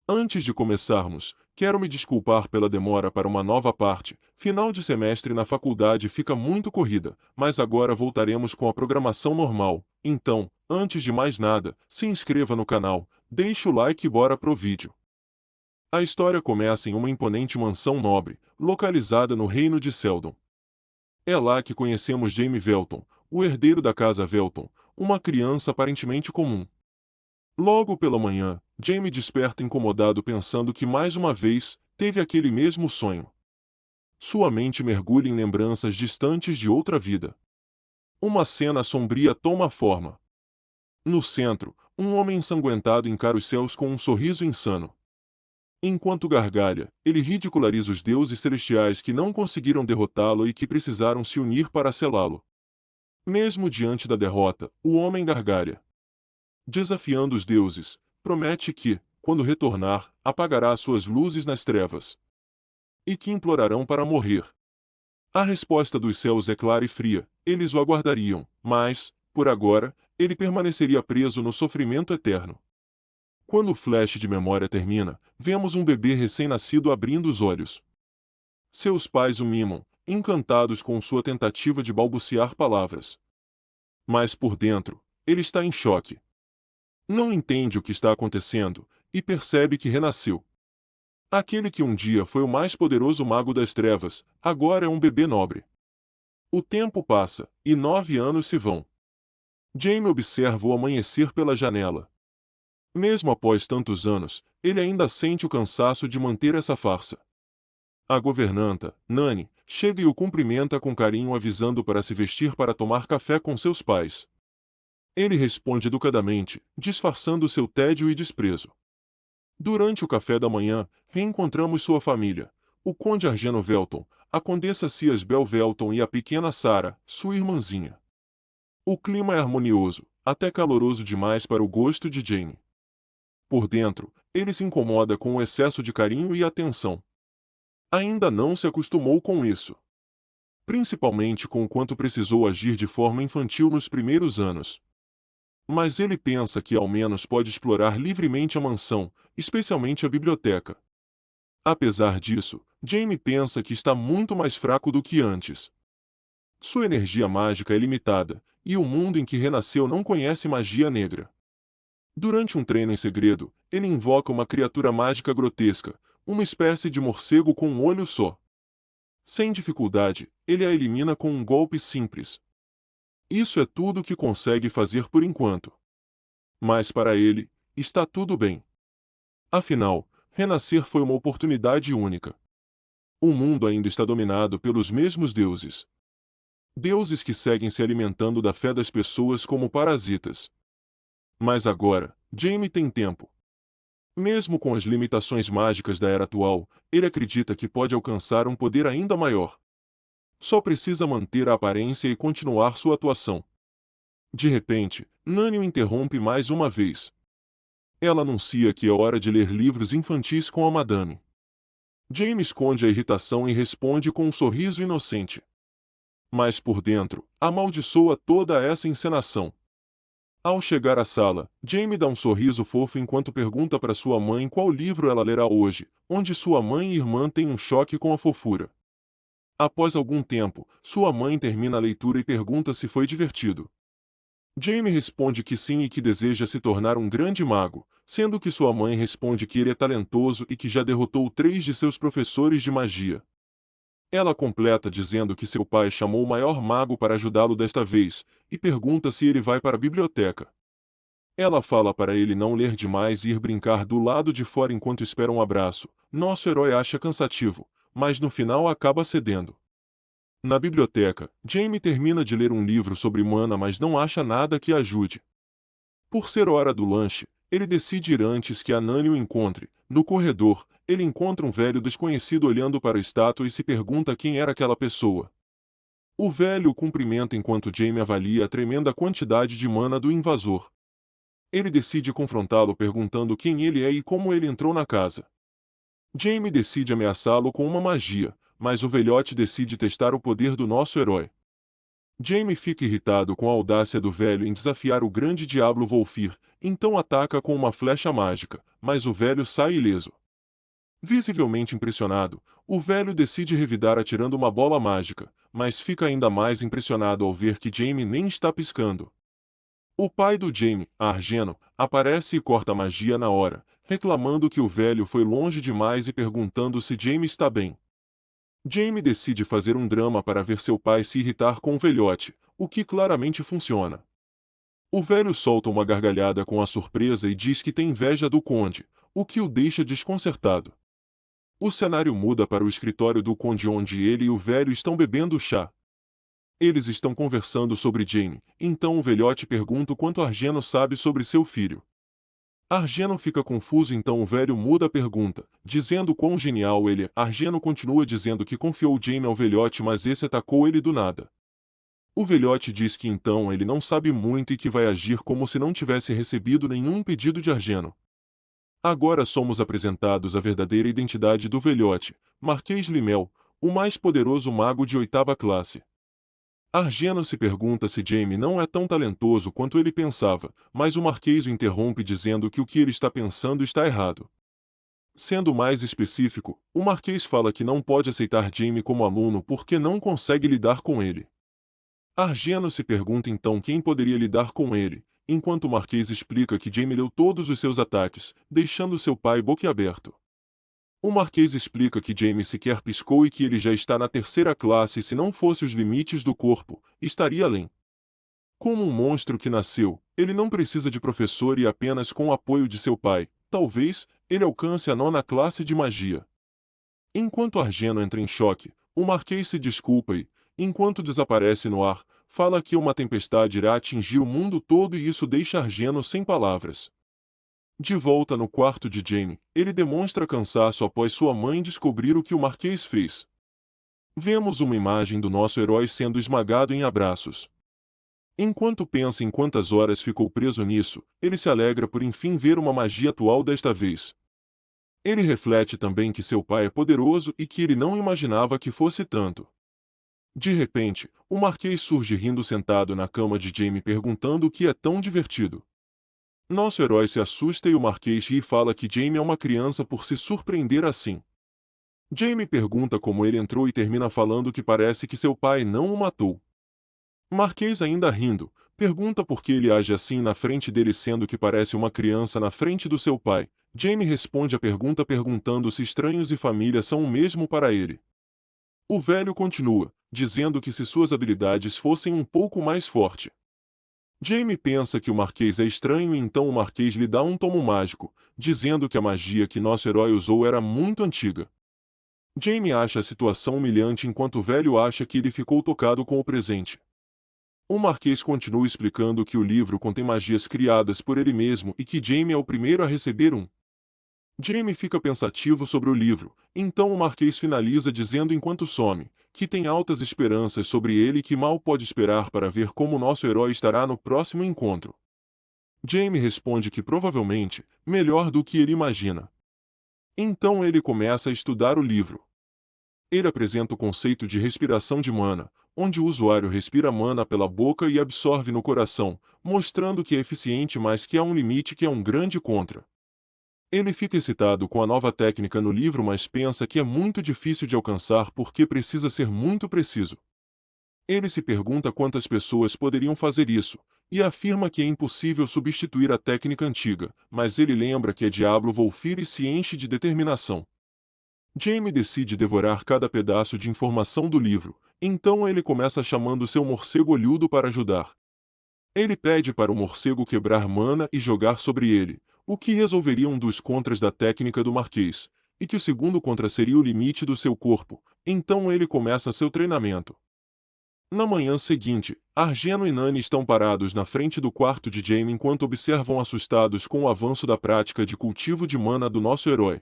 Antes de começarmos, quero me desculpar pela demora para uma nova parte. Final de semestre na faculdade fica muito corrida, mas agora voltaremos com a programação normal. Então, antes de mais nada, se inscreva no canal, deixe o like e bora pro vídeo. A história começa em uma imponente mansão nobre, localizada no reino de Seldon. É lá que conhecemos Jaime Velton, o herdeiro da casa Velton, uma criança aparentemente comum. Logo pela manhã, Jaime desperta incomodado pensando que mais uma vez, teve aquele mesmo sonho. Sua mente mergulha em lembranças distantes de outra vida. Uma cena sombria toma forma. No centro, um homem ensanguentado encara os céus com um sorriso insano. Enquanto gargalha, ele ridiculariza os deuses celestiais que não conseguiram derrotá-lo e que precisaram se unir para selá-lo. Mesmo diante da derrota, o homem gargalha. Desafiando os deuses, promete que, quando retornar, apagará suas luzes nas trevas. E que implorarão para morrer. A resposta dos céus é clara e fria, eles o aguardariam, mas, por agora, ele permaneceria preso no sofrimento eterno. Quando o flash de memória termina, vemos um bebê recém-nascido abrindo os olhos. Seus pais o mimam, encantados com sua tentativa de balbuciar palavras. Mas por dentro, ele está em choque. Não entende o que está acontecendo, e percebe que renasceu. Aquele que um dia foi o mais poderoso mago das trevas, agora é um bebê nobre. O tempo passa, e 9 anos se vão. Jaime observa o amanhecer pela janela. Mesmo após tantos anos, ele ainda sente o cansaço de manter essa farsa. A governanta, Nani, chega e o cumprimenta com carinho avisando para se vestir para tomar café com seus pais. Ele responde educadamente, disfarçando seu tédio e desprezo. Durante o café da manhã, reencontramos sua família, o conde Argeno Velton, a condessa Cias Bel Velton e a pequena Sarah, sua irmãzinha. O clima é harmonioso, até caloroso demais para o gosto de Jaime. Por dentro, ele se incomoda com o excesso de carinho e atenção. Ainda não se acostumou com isso. Principalmente com o quanto precisou agir de forma infantil nos primeiros anos. Mas ele pensa que ao menos pode explorar livremente a mansão, especialmente a biblioteca. Apesar disso, Jaime pensa que está muito mais fraco do que antes. Sua energia mágica é limitada, e o mundo em que renasceu não conhece magia negra. Durante um treino em segredo, ele invoca uma criatura mágica grotesca, uma espécie de morcego com um olho só. Sem dificuldade, ele a elimina com um golpe simples. Isso é tudo o que consegue fazer por enquanto. Mas para ele, está tudo bem. Afinal, renascer foi uma oportunidade única. O mundo ainda está dominado pelos mesmos deuses. Deuses que seguem se alimentando da fé das pessoas como parasitas. Mas agora, Jaime tem tempo. Mesmo com as limitações mágicas da era atual, ele acredita que pode alcançar um poder ainda maior. Só precisa manter a aparência e continuar sua atuação. De repente, Nani o interrompe mais uma vez. Ela anuncia que é hora de ler livros infantis com a madame. Jaime esconde a irritação e responde com um sorriso inocente. Mas por dentro, amaldiçoa toda essa encenação. Ao chegar à sala, Jaime dá um sorriso fofo enquanto pergunta para sua mãe qual livro ela lerá hoje, onde sua mãe e irmã têm um choque com a fofura. Após algum tempo, sua mãe termina a leitura e pergunta se foi divertido. Jaime responde que sim e que deseja se tornar um grande mago, sendo que sua mãe responde que ele é talentoso e que já derrotou 3 de seus professores de magia. Ela completa dizendo que seu pai chamou o maior mago para ajudá-lo desta vez, e pergunta se ele vai para a biblioteca. Ela fala para ele não ler demais e ir brincar do lado de fora enquanto espera um abraço. Nosso herói acha cansativo, mas no final acaba cedendo. Na biblioteca, Jaime termina de ler um livro sobre mana mas não acha nada que ajude. Por ser hora do lanche, ele decide ir antes que a Nani o encontre. No corredor, ele encontra um velho desconhecido olhando para a estátua e se pergunta quem era aquela pessoa. O velho o cumprimenta enquanto Jaime avalia a tremenda quantidade de mana do invasor. Ele decide confrontá-lo perguntando quem ele é e como ele entrou na casa. Jaime decide ameaçá-lo com uma magia, mas o velhote decide testar o poder do nosso herói. Jaime fica irritado com a audácia do velho em desafiar o grande diabo Volfir, então ataca com uma flecha mágica, mas o velho sai ileso. Visivelmente impressionado, o velho decide revidar atirando uma bola mágica, mas fica ainda mais impressionado ao ver que Jaime nem está piscando. O pai do Jaime, Argeno, aparece e corta a magia na hora, reclamando que o velho foi longe demais e perguntando se Jaime está bem. Jaime decide fazer um drama para ver seu pai se irritar com o velhote, o que claramente funciona. O velho solta uma gargalhada com a surpresa e diz que tem inveja do conde, o que o deixa desconcertado. O cenário muda para o escritório do conde onde ele e o velho estão bebendo chá. Eles estão conversando sobre Jaime, então o velhote pergunta o quanto Argeno sabe sobre seu filho. Argeno fica confuso então o velho muda a pergunta, dizendo quão genial ele é. Argeno continua dizendo que confiou Jaime ao velhote mas esse atacou ele do nada. O velhote diz que então ele não sabe muito e que vai agir como se não tivesse recebido nenhum pedido de Argeno. Agora somos apresentados à verdadeira identidade do velhote, Marquês Limel, o mais poderoso mago de 8ª classe. Argeno se pergunta se Jaime não é tão talentoso quanto ele pensava, mas o Marquês o interrompe dizendo que o que ele está pensando está errado. Sendo mais específico, o Marquês fala que não pode aceitar Jaime como aluno porque não consegue lidar com ele. Argeno se pergunta então quem poderia lidar com ele, enquanto o Marquês explica que Jaime leu todos os seus ataques, deixando seu pai boquiaberto. O Marquês explica que Jaime sequer piscou e que ele já está na 3ª classe e se não fosse os limites do corpo, estaria além. Como um monstro que nasceu, ele não precisa de professor e apenas com o apoio de seu pai, talvez, ele alcance a 9ª classe de magia. Enquanto Argeno entra em choque, o Marquês se desculpa e, enquanto desaparece no ar, fala que uma tempestade irá atingir o mundo todo e isso deixa Argeno sem palavras. De volta no quarto de Jaime, ele demonstra cansaço após sua mãe descobrir o que o Marquês fez. Vemos uma imagem do nosso herói sendo esmagado em abraços. Enquanto pensa em quantas horas ficou preso nisso, ele se alegra por enfim ver uma magia atual desta vez. Ele reflete também que seu pai é poderoso e que ele não imaginava que fosse tanto. De repente, o Marquês surge rindo sentado na cama de Jaime perguntando o que é tão divertido. Nosso herói se assusta e o Marquês ri e fala que Jaime é uma criança por se surpreender assim. Jaime pergunta como ele entrou e termina falando que parece que seu pai não o matou. Marquês ainda rindo, pergunta por que ele age assim na frente dele sendo que parece uma criança na frente do seu pai. Jaime responde a pergunta perguntando se estranhos e família são o mesmo para ele. O velho continua, dizendo que se suas habilidades fossem um pouco mais fortes. Jaime pensa que o Marquês é estranho e então o Marquês lhe dá um tomo mágico, dizendo que a magia que nosso herói usou era muito antiga. Jaime acha a situação humilhante enquanto o velho acha que ele ficou tocado com o presente. O Marquês continua explicando que o livro contém magias criadas por ele mesmo e que Jaime é o primeiro a receber um. Jaime fica pensativo sobre o livro, então o Marquês finaliza dizendo enquanto some, que tem altas esperanças sobre ele e que mal pode esperar para ver como nosso herói estará no próximo encontro. Jaime responde que provavelmente, melhor do que ele imagina. Então ele começa a estudar o livro. Ele apresenta o conceito de respiração de mana, onde o usuário respira mana pela boca e absorve no coração, mostrando que é eficiente mas que há um limite que é um grande contra. Ele fica excitado com a nova técnica no livro mas pensa que é muito difícil de alcançar porque precisa ser muito preciso. Ele se pergunta quantas pessoas poderiam fazer isso, e afirma que é impossível substituir a técnica antiga, mas ele lembra que é Diablo Volfir e se enche de determinação. Jaime decide devorar cada pedaço de informação do livro, então ele começa chamando seu morcego olhudo para ajudar. Ele pede para o morcego quebrar mana e jogar sobre ele, o que resolveria um dos contras da técnica do Marquês, e que o segundo contra seria o limite do seu corpo, então ele começa seu treinamento. Na manhã seguinte, Argeno e Nani estão parados na frente do quarto de Jaime enquanto observam assustados com o avanço da prática de cultivo de mana do nosso herói.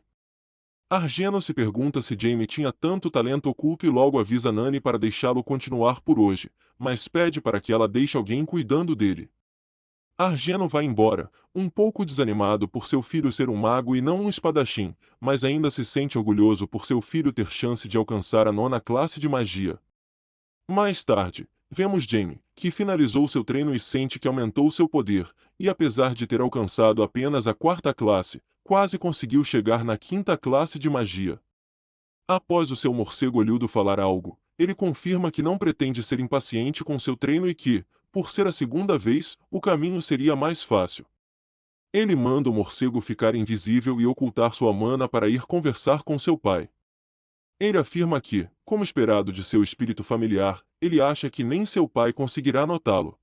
Argeno se pergunta se Jaime tinha tanto talento oculto e logo avisa Nani para deixá-lo continuar por hoje, mas pede para que ela deixe alguém cuidando dele. Argeno vai embora, um pouco desanimado por seu filho ser um mago e não um espadachim, mas ainda se sente orgulhoso por seu filho ter chance de alcançar a 9ª classe de magia. Mais tarde, Vemos Jamie, que finalizou seu treino e sente que aumentou seu poder, e apesar de ter alcançado apenas a 4ª classe, quase conseguiu chegar na 5ª classe de magia. Após o seu morcego olhudo falar algo, ele confirma que não pretende ser impaciente com seu treino e que, por ser a 2ª vez, o caminho seria mais fácil. Ele manda o morcego ficar invisível e ocultar sua mana para ir conversar com seu pai. Ele afirma que, como esperado de seu espírito familiar, ele acha que nem seu pai conseguirá notá-lo.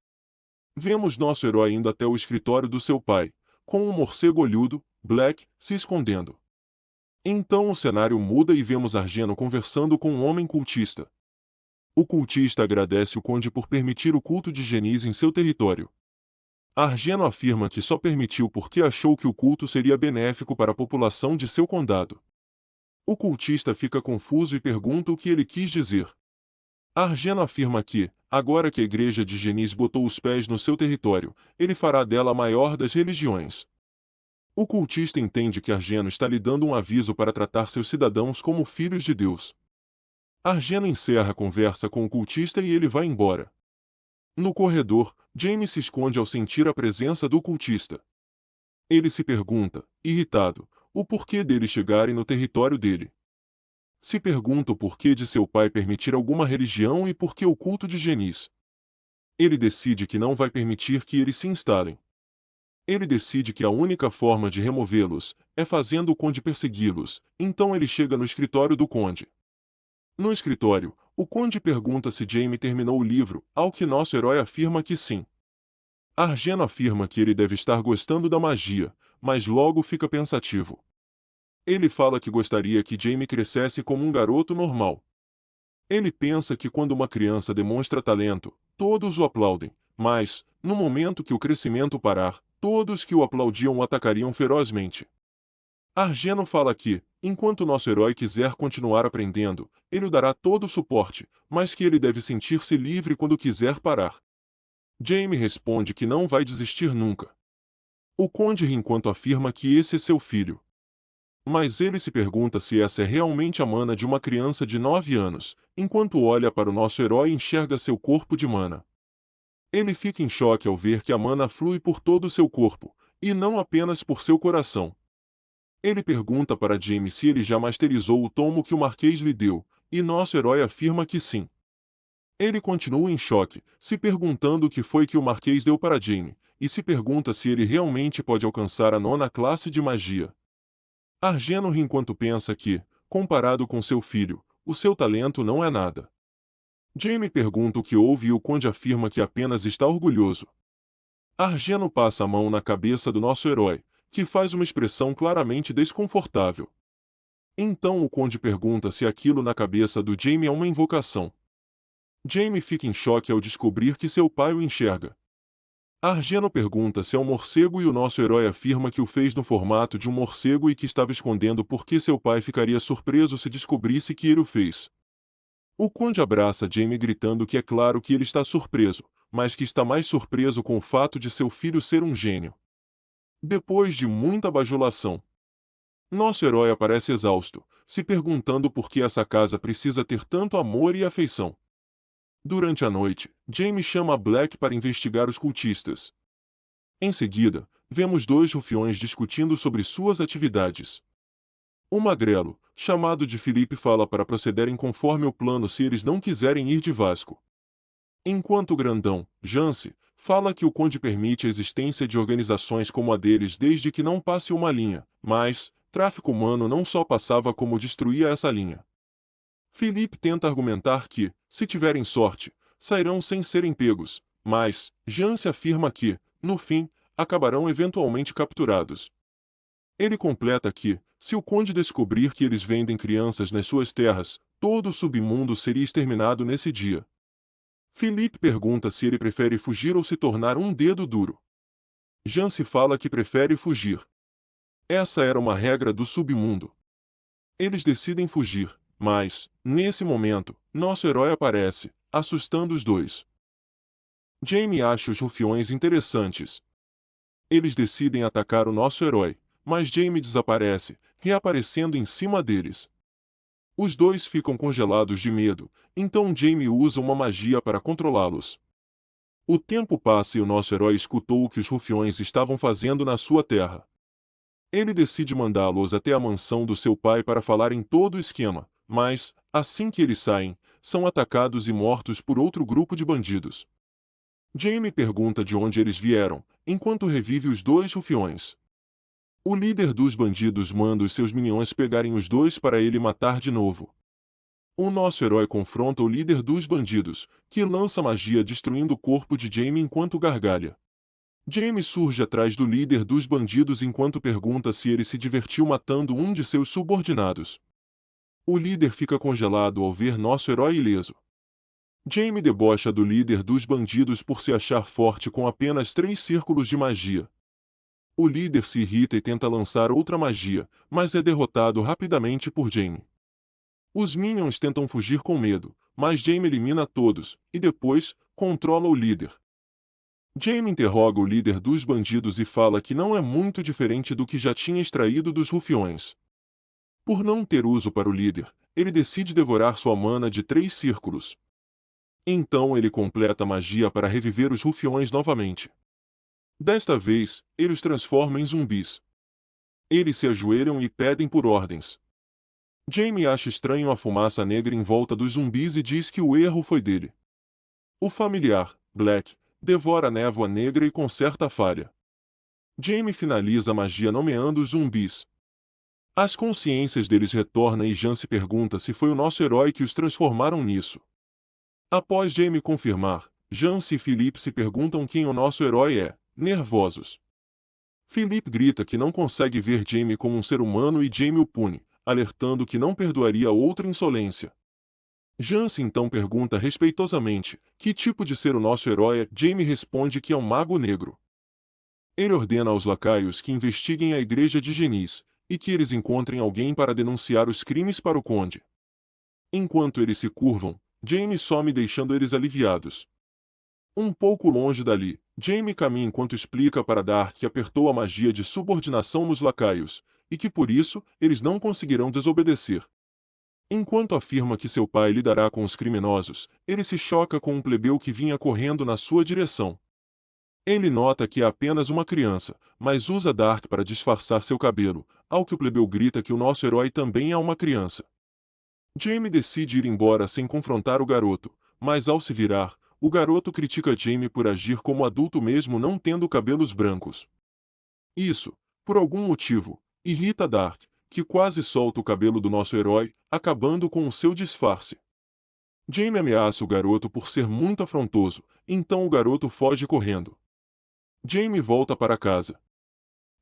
Vemos nosso herói indo até o escritório do seu pai, com um morcego olhudo, Black, se escondendo. Então o cenário muda e vemos Argeno conversando com um homem cultista. O cultista agradece o conde por permitir o culto de Genis em seu território. Argeno afirma que só permitiu porque achou que o culto seria benéfico para a população de seu condado. O cultista fica confuso e pergunta o que ele quis dizer. Argeno afirma que, agora que a igreja de Genis botou os pés no seu território, ele fará dela a maior das religiões. O cultista entende que Argeno está lhe dando um aviso para tratar seus cidadãos como filhos de Deus. Argeno encerra a conversa com o cultista e ele vai embora. No corredor, Jamie se esconde ao sentir a presença do cultista. Ele se pergunta, irritado, o porquê deles chegarem no território dele. Se pergunta o porquê de seu pai permitir alguma religião e por que o culto de Genis. Ele decide que não vai permitir que eles se instalem. Ele decide que a única forma de removê-los é fazendo o conde persegui-los, então ele chega no escritório do conde. No escritório, o conde pergunta se Jamie terminou o livro, ao que nosso herói afirma que sim. Argeno afirma que ele deve estar gostando da magia, mas logo fica pensativo. Ele fala que gostaria que Jamie crescesse como um garoto normal. Ele pensa que quando uma criança demonstra talento, todos o aplaudem, mas, no momento que o crescimento parar, todos que o aplaudiam o atacariam ferozmente. Argeno fala que, enquanto nosso herói quiser continuar aprendendo, ele o dará todo o suporte, mas que ele deve sentir-se livre quando quiser parar. Jamie responde que não vai desistir nunca. O conde ri enquanto afirma que esse é seu filho. Mas ele se pergunta se essa é realmente a mana de uma criança de 9 anos, enquanto olha para o nosso herói e enxerga seu corpo de mana. Ele fica em choque ao ver que a mana flui por todo o seu corpo, e não apenas por seu coração. Ele pergunta para Jamie se ele já masterizou o tomo que o Marquês lhe deu, e nosso herói afirma que sim. Ele continua em choque, se perguntando o que foi que o Marquês deu para Jamie, e se pergunta se ele realmente pode alcançar a 9ª classe de magia. Argeno ri enquanto pensa que, comparado com seu filho, o seu talento não é nada. Jamie pergunta o que houve e o conde afirma que apenas está orgulhoso. Argeno passa a mão na cabeça do nosso herói, que faz uma expressão claramente desconfortável. Então o conde pergunta se aquilo na cabeça do Jamie é uma invocação. Jamie fica em choque ao descobrir que seu pai o enxerga. Argeno pergunta se é um morcego e o nosso herói afirma que o fez no formato de um morcego e que estava escondendo porque seu pai ficaria surpreso se descobrisse que ele o fez. O conde abraça Jamie gritando que é claro que ele está surpreso, mas que está mais surpreso com o fato de seu filho ser um gênio. Depois de muita bajulação, nosso herói aparece exausto, se perguntando por que essa casa precisa ter tanto amor e afeição. Durante a noite, Jamie chama Black para investigar os cultistas. Em seguida, vemos 2 rufiões discutindo sobre suas atividades. O magrelo, chamado de Felipe, fala para procederem conforme o plano se eles não quiserem ir de Vasco. Enquanto o grandão, Jance, fala que o conde permite a existência de organizações como a deles desde que não passe uma linha, mas, tráfico humano não só passava como destruía essa linha. Felipe tenta argumentar que, se tiverem sorte, sairão sem serem pegos, mas Jance afirma que, no fim, acabarão eventualmente capturados. Ele completa que, se o conde descobrir que eles vendem crianças nas suas terras, todo o submundo seria exterminado nesse dia. Felipe pergunta se ele prefere fugir ou se tornar um dedo duro. Jance fala que prefere fugir. Essa era uma regra do submundo. Eles decidem fugir. Mas, nesse momento, nosso herói aparece, assustando os dois. Jamie acha os rufiões interessantes. Eles decidem atacar o nosso herói, mas Jamie desaparece, reaparecendo em cima deles. Os dois ficam congelados de medo, então Jamie usa uma magia para controlá-los. O tempo passa e o nosso herói escutou o que os rufiões estavam fazendo na sua terra. Ele decide mandá-los até a mansão do seu pai para falarem todo o esquema, mas, assim que eles saem, são atacados e mortos por outro grupo de bandidos. Jamie pergunta de onde eles vieram, enquanto revive os dois rufiões. O líder dos bandidos manda os seus minions pegarem os dois para ele matar de novo. O nosso herói confronta o líder dos bandidos, que lança magia destruindo o corpo de Jamie enquanto gargalha. Jamie surge atrás do líder dos bandidos enquanto pergunta se ele se divertiu matando um de seus subordinados. O líder fica congelado ao ver nosso herói ileso. Jamie debocha do líder dos bandidos por se achar forte com apenas 3 círculos de magia. O líder se irrita e tenta lançar outra magia, mas é derrotado rapidamente por Jamie. Os Minions tentam fugir com medo, mas Jamie elimina todos, e depois, controla o líder. Jamie interroga o líder dos bandidos e fala que não é muito diferente do que já tinha extraído dos rufiões. Por não ter uso para o líder, ele decide devorar sua mana de 3 círculos. Então ele completa a magia para reviver os rufiões novamente. Desta vez, ele os transforma em zumbis. Eles se ajoelham e pedem por ordens. Jamie acha estranho a fumaça negra em volta dos zumbis e diz que o erro foi dele. O familiar, Black, devora a névoa negra e conserta a falha. Jamie finaliza a magia nomeando os zumbis. As consciências deles retornam e Jan se pergunta se foi o nosso herói que os transformaram nisso. Após Jamie confirmar, Jance e Philippe se perguntam quem o nosso herói é, nervosos. Philippe grita que não consegue ver Jamie como um ser humano e Jamie o pune, alertando que não perdoaria outra insolência. Jance então pergunta respeitosamente que tipo de ser o nosso herói é. Jamie responde que é um mago negro. Ele ordena aos lacaios que investiguem a igreja de Genis, e que eles encontrem alguém para denunciar os crimes para o conde. Enquanto eles se curvam, Jamie some deixando eles aliviados. Um pouco longe dali, Jamie caminha enquanto explica para Dark que apertou a magia de subordinação nos lacaios, e que por isso, eles não conseguirão desobedecer. Enquanto afirma que seu pai lidará com os criminosos, ele se choca com um plebeu que vinha correndo na sua direção. Ele nota que é apenas uma criança, mas usa Dark para disfarçar seu cabelo, ao que o plebeu grita que o nosso herói também é uma criança. Jamie decide ir embora sem confrontar o garoto, mas ao se virar, o garoto critica Jamie por agir como adulto mesmo não tendo cabelos brancos. Isso, por algum motivo, irrita Dark, que quase solta o cabelo do nosso herói, acabando com o seu disfarce. Jamie ameaça o garoto por ser muito afrontoso, então o garoto foge correndo. Jamie volta para casa.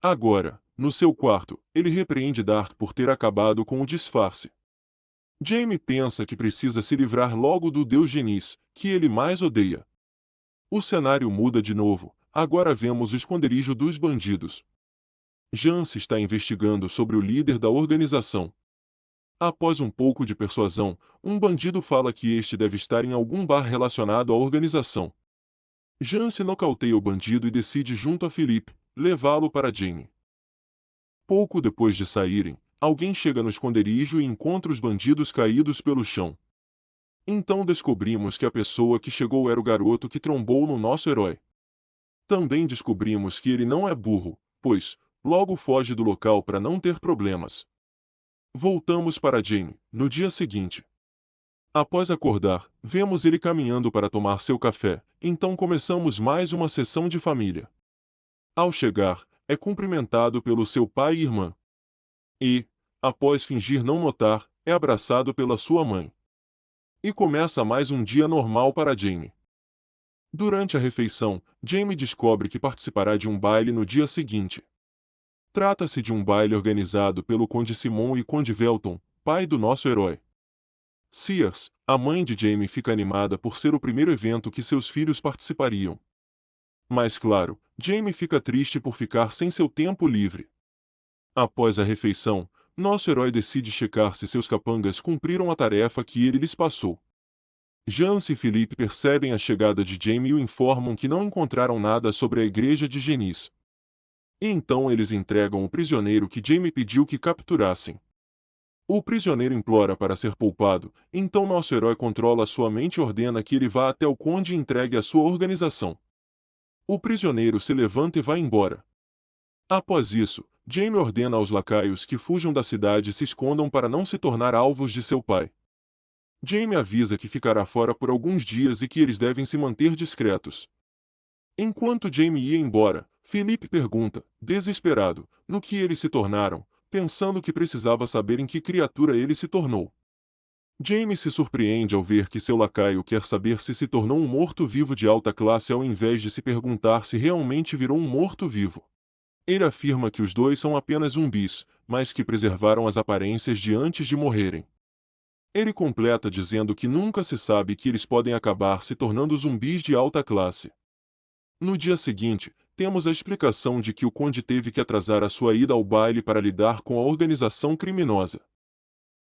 Agora, no seu quarto, ele repreende Dark por ter acabado com o disfarce. Jamie pensa que precisa se livrar logo do deus Genis, que ele mais odeia. O cenário muda de novo, agora vemos o esconderijo dos bandidos. Jance está investigando sobre o líder da organização. Após um pouco de persuasão, um bandido fala que este deve estar em algum bar relacionado à organização. Jance nocauteia o bandido e decide junto a Philippe, levá-lo para Jamie. Pouco depois de saírem, alguém chega no esconderijo e encontra os bandidos caídos pelo chão. Então descobrimos que a pessoa que chegou era o garoto que trombou no nosso herói. Também descobrimos que ele não é burro, pois, logo foge do local para não ter problemas. Voltamos para Jamie, no dia seguinte. Após acordar, vemos ele caminhando para tomar seu café, então começamos mais uma sessão de família. Ao chegar, é cumprimentado pelo seu pai e irmã. E, após fingir não notar, é abraçado pela sua mãe. E começa mais um dia normal para Jamie. Durante a refeição, Jamie descobre que participará de um baile no dia seguinte. Trata-se de um baile organizado pelo Conde Simon e Conde Velton, pai do nosso herói. Sears, a mãe de Jamie, fica animada por ser o primeiro evento que seus filhos participariam. Mas claro, Jamie fica triste por ficar sem seu tempo livre. Após a refeição, nosso herói decide checar se seus capangas cumpriram a tarefa que ele lhes passou. Jance e Philippe percebem a chegada de Jamie e o informam que não encontraram nada sobre a igreja de Genis. E então eles entregam o prisioneiro que Jamie pediu que capturassem. O prisioneiro implora para ser poupado, então nosso herói controla sua mente e ordena que ele vá até o conde e entregue a sua organização. O prisioneiro se levanta e vai embora. Após isso, Jaime ordena aos lacaios que fujam da cidade e se escondam para não se tornar alvos de seu pai. Jaime avisa que ficará fora por alguns dias e que eles devem se manter discretos. Enquanto Jaime ia embora, Felipe pergunta, desesperado, no que eles se tornaram, pensando que precisava saber em que criatura ele se tornou. Jaime se surpreende ao ver que seu lacaio quer saber se tornou um morto-vivo de alta classe ao invés de se perguntar se realmente virou um morto-vivo. Ele afirma que os dois são apenas zumbis, mas que preservaram as aparências de antes de morrerem. Ele completa dizendo que nunca se sabe que eles podem acabar se tornando zumbis de alta classe. No dia seguinte, temos a explicação de que o conde teve que atrasar a sua ida ao baile para lidar com a organização criminosa.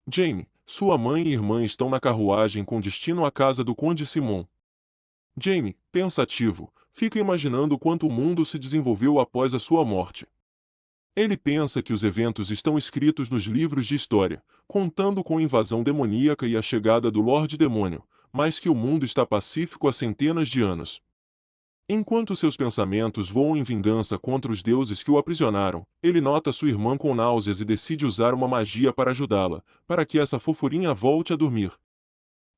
Jaime, sua mãe e irmã estão na carruagem com destino à casa do conde Simon. Jaime, pensativo, fica imaginando quanto o mundo se desenvolveu após a sua morte. Ele pensa que os eventos estão escritos nos livros de história, contando com a invasão demoníaca e a chegada do Lorde Demônio, mas que o mundo está pacífico há centenas de anos. Enquanto seus pensamentos voam em vingança contra os deuses que o aprisionaram, ele nota sua irmã com náuseas e decide usar uma magia para ajudá-la, para que essa fofurinha volte a dormir.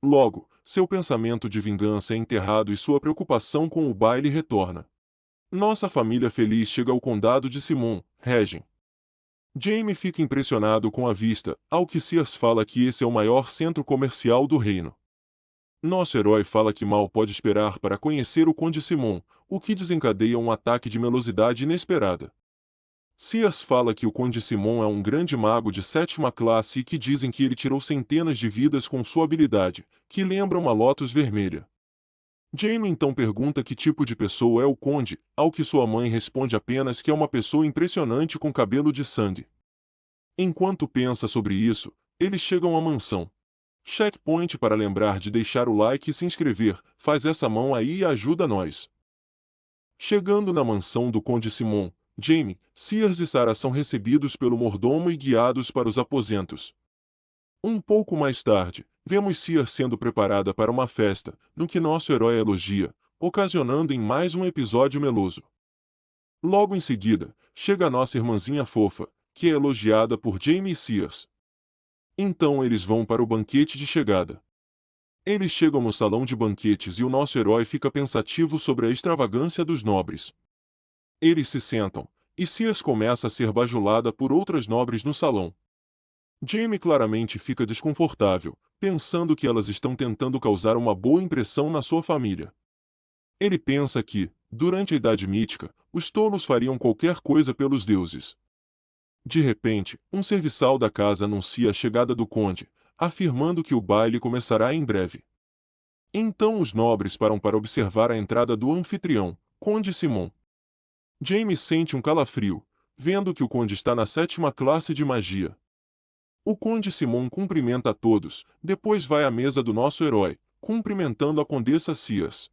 Logo, seu pensamento de vingança é enterrado e sua preocupação com o baile retorna. Nossa família feliz chega ao condado de Simon, Regen. Jaime fica impressionado com a vista, ao que Sears fala que esse é o maior centro comercial do reino. Nosso herói fala que mal pode esperar para conhecer o Conde Simon, o que desencadeia um ataque de melosidade inesperada. Sears fala que o Conde Simon é um grande mago de 7ª classe e que dizem que ele tirou centenas de vidas com sua habilidade, que lembra uma lótus vermelha. Jaime então pergunta que tipo de pessoa é o Conde, ao que sua mãe responde apenas que é uma pessoa impressionante com cabelo de sangue. Enquanto pensa sobre isso, eles chegam à mansão. Checkpoint para lembrar de deixar o like e se inscrever, faz essa mão aí e ajuda nós. Chegando na mansão do Conde Simon, Jaime, Sears e Sarah são recebidos pelo mordomo e guiados para os aposentos. Um pouco mais tarde, vemos Sears sendo preparada para uma festa, no que nosso herói elogia, ocasionando em mais um episódio meloso. Logo em seguida, chega a nossa irmãzinha fofa, que é elogiada por Jaime e Sears. Então eles vão para o banquete de chegada. Eles chegam no salão de banquetes e o nosso herói fica pensativo sobre a extravagância dos nobres. Eles se sentam, e Sears começa a ser bajulada por outras nobres no salão. Jaime claramente fica desconfortável, pensando que elas estão tentando causar uma boa impressão na sua família. Ele pensa que, durante a Idade Mítica, os tolos fariam qualquer coisa pelos deuses. De repente, um serviçal da casa anuncia a chegada do conde, afirmando que o baile começará em breve. Então os nobres param para observar a entrada do anfitrião, Conde Simon. Jaime sente um calafrio, vendo que o conde está na 7ª classe de magia. O Conde Simon cumprimenta a todos, depois vai à mesa do nosso herói, cumprimentando a Condessa Sears.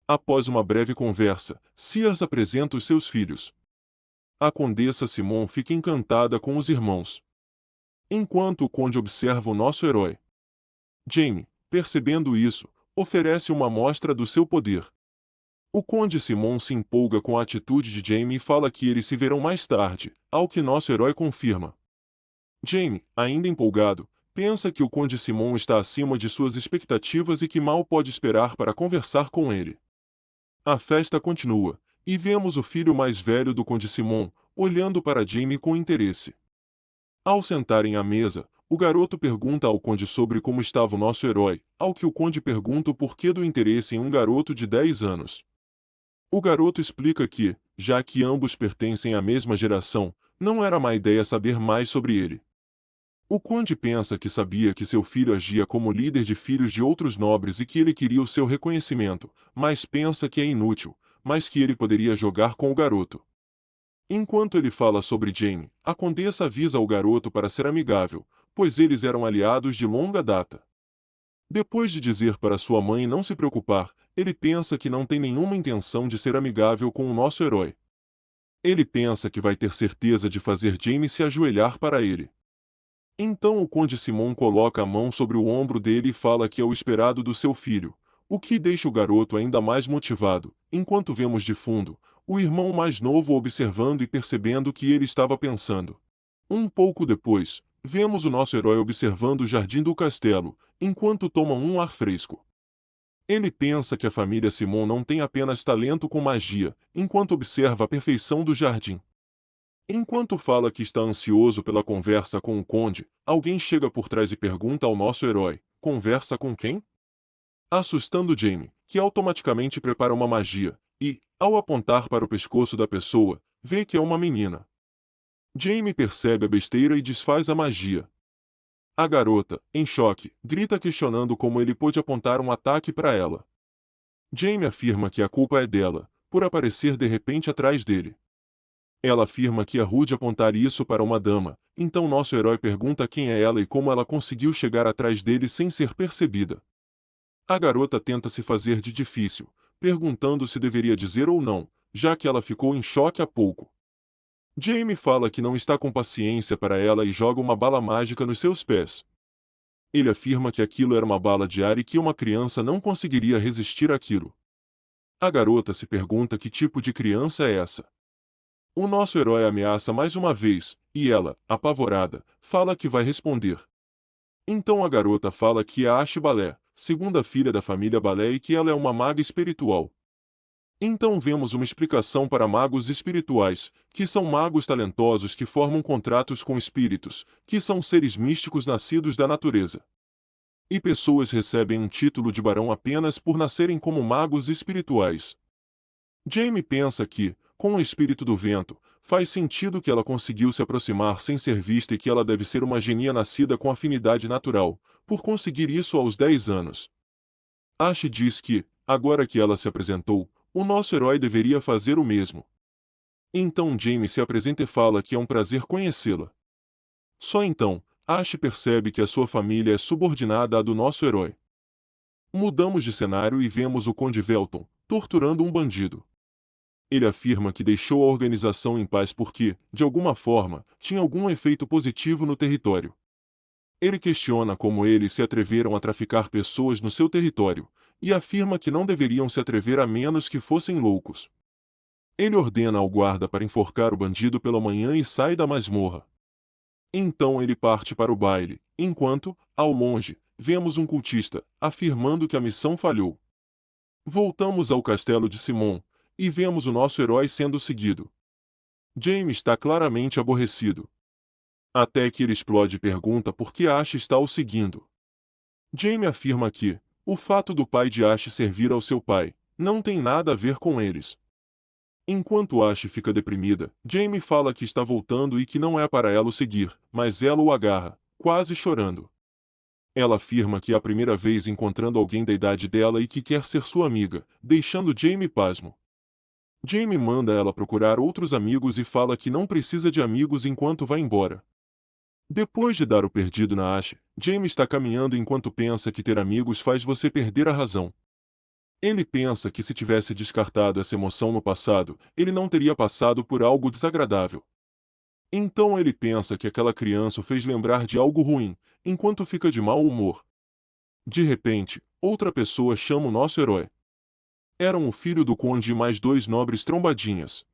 Após uma breve conversa, Sears apresenta os seus filhos. A Condessa Simon fica encantada com os irmãos. Enquanto o conde observa o nosso herói. Jaime, percebendo isso, oferece uma amostra do seu poder. O Conde Simon se empolga com a atitude de Jaime e fala que eles se verão mais tarde, ao que nosso herói confirma. Jaime, ainda empolgado, pensa que o Conde Simon está acima de suas expectativas e que mal pode esperar para conversar com ele. A festa continua, e vemos o filho mais velho do Conde Simon, olhando para Jaime com interesse. Ao sentarem à mesa, o garoto pergunta ao conde sobre como estava o nosso herói, ao que o conde pergunta o porquê do interesse em um garoto de 10 anos. O garoto explica que, já que ambos pertencem à mesma geração, não era má ideia saber mais sobre ele. O conde pensa que sabia que seu filho agia como líder de filhos de outros nobres e que ele queria o seu reconhecimento, mas pensa que é inútil, mas que ele poderia jogar com o garoto. Enquanto ele fala sobre Jaime, a condessa avisa o garoto para ser amigável, pois eles eram aliados de longa data. Depois de dizer para sua mãe não se preocupar, ele pensa que não tem nenhuma intenção de ser amigável com o nosso herói. Ele pensa que vai ter certeza de fazer Jaime se ajoelhar para ele. Então o conde Simon coloca a mão sobre o ombro dele e fala que é o esperado do seu filho, o que deixa o garoto ainda mais motivado, enquanto vemos de fundo, o irmão mais novo observando e percebendo o que ele estava pensando. Um pouco depois, vemos o nosso herói observando o jardim do castelo, enquanto toma um ar fresco. Ele pensa que a família Simon não tem apenas talento com magia, enquanto observa a perfeição do jardim. Enquanto fala que está ansioso pela conversa com o conde, alguém chega por trás e pergunta ao nosso herói: conversa com quem? Assustando Jamie, que automaticamente prepara uma magia, e, ao apontar para o pescoço da pessoa, vê que é uma menina. Jamie percebe a besteira e desfaz a magia. A garota, em choque, grita questionando como ele pôde apontar um ataque para ela. Jamie afirma que a culpa é dela, por aparecer de repente atrás dele. Ela afirma que é rude apontar isso para uma dama, então nosso herói pergunta quem é ela e como ela conseguiu chegar atrás dele sem ser percebida. A garota tenta se fazer de difícil, perguntando se deveria dizer ou não, já que ela ficou em choque há pouco. Jamie fala que não está com paciência para ela e joga uma bala mágica nos seus pés. Ele afirma que aquilo era uma bala de ar e que uma criança não conseguiria resistir àquilo. A garota se pergunta que tipo de criança é essa. O nosso herói ameaça mais uma vez, e ela, apavorada, fala que vai responder. Então a garota fala que é Ash Balé, segunda filha da família Balé e que ela é uma maga espiritual. Então vemos uma explicação para magos espirituais, que são magos talentosos que formam contratos com espíritos, que são seres místicos nascidos da natureza. E pessoas recebem um título de barão apenas por nascerem como magos espirituais. Jamie pensa que, com o espírito do vento, faz sentido que ela conseguiu se aproximar sem ser vista e que ela deve ser uma genia nascida com afinidade natural, por conseguir isso aos 10 anos. Ash diz que, agora que ela se apresentou, o nosso herói deveria fazer o mesmo. Então Jamie se apresenta e fala que é um prazer conhecê-la. Só então, Ash percebe que a sua família é subordinada à do nosso herói. Mudamos de cenário e vemos o Conde Velton, torturando um bandido. Ele afirma que deixou a organização em paz porque, de alguma forma, tinha algum efeito positivo no território. Ele questiona como eles se atreveram a traficar pessoas no seu território, e afirma que não deveriam se atrever a menos que fossem loucos. Ele ordena ao guarda para enforcar o bandido pela manhã e sai da masmorra. Então ele parte para o baile, enquanto, ao longe, vemos um cultista, afirmando que a missão falhou. Voltamos ao castelo de Simon, e vemos o nosso herói sendo seguido. Jamie está claramente aborrecido. Até que ele explode e pergunta por que Ash está o seguindo. Jamie afirma que, o fato do pai de Ash servir ao seu pai, não tem nada a ver com eles. Enquanto Ash fica deprimida, Jamie fala que está voltando e que não é para ela o seguir, mas ela o agarra, quase chorando. Ela afirma que é a primeira vez encontrando alguém da idade dela e que quer ser sua amiga, deixando Jamie pasmo. Jamie manda ela procurar outros amigos e fala que não precisa de amigos enquanto vai embora. Depois de dar o perdido na Ash, Jamie está caminhando enquanto pensa que ter amigos faz você perder a razão. Ele pensa que se tivesse descartado essa emoção no passado, ele não teria passado por algo desagradável. Então ele pensa que aquela criança o fez lembrar de algo ruim, enquanto fica de mau humor. De repente, outra pessoa chama o nosso herói. Eram o filho do conde e mais dois nobres trombadinhas.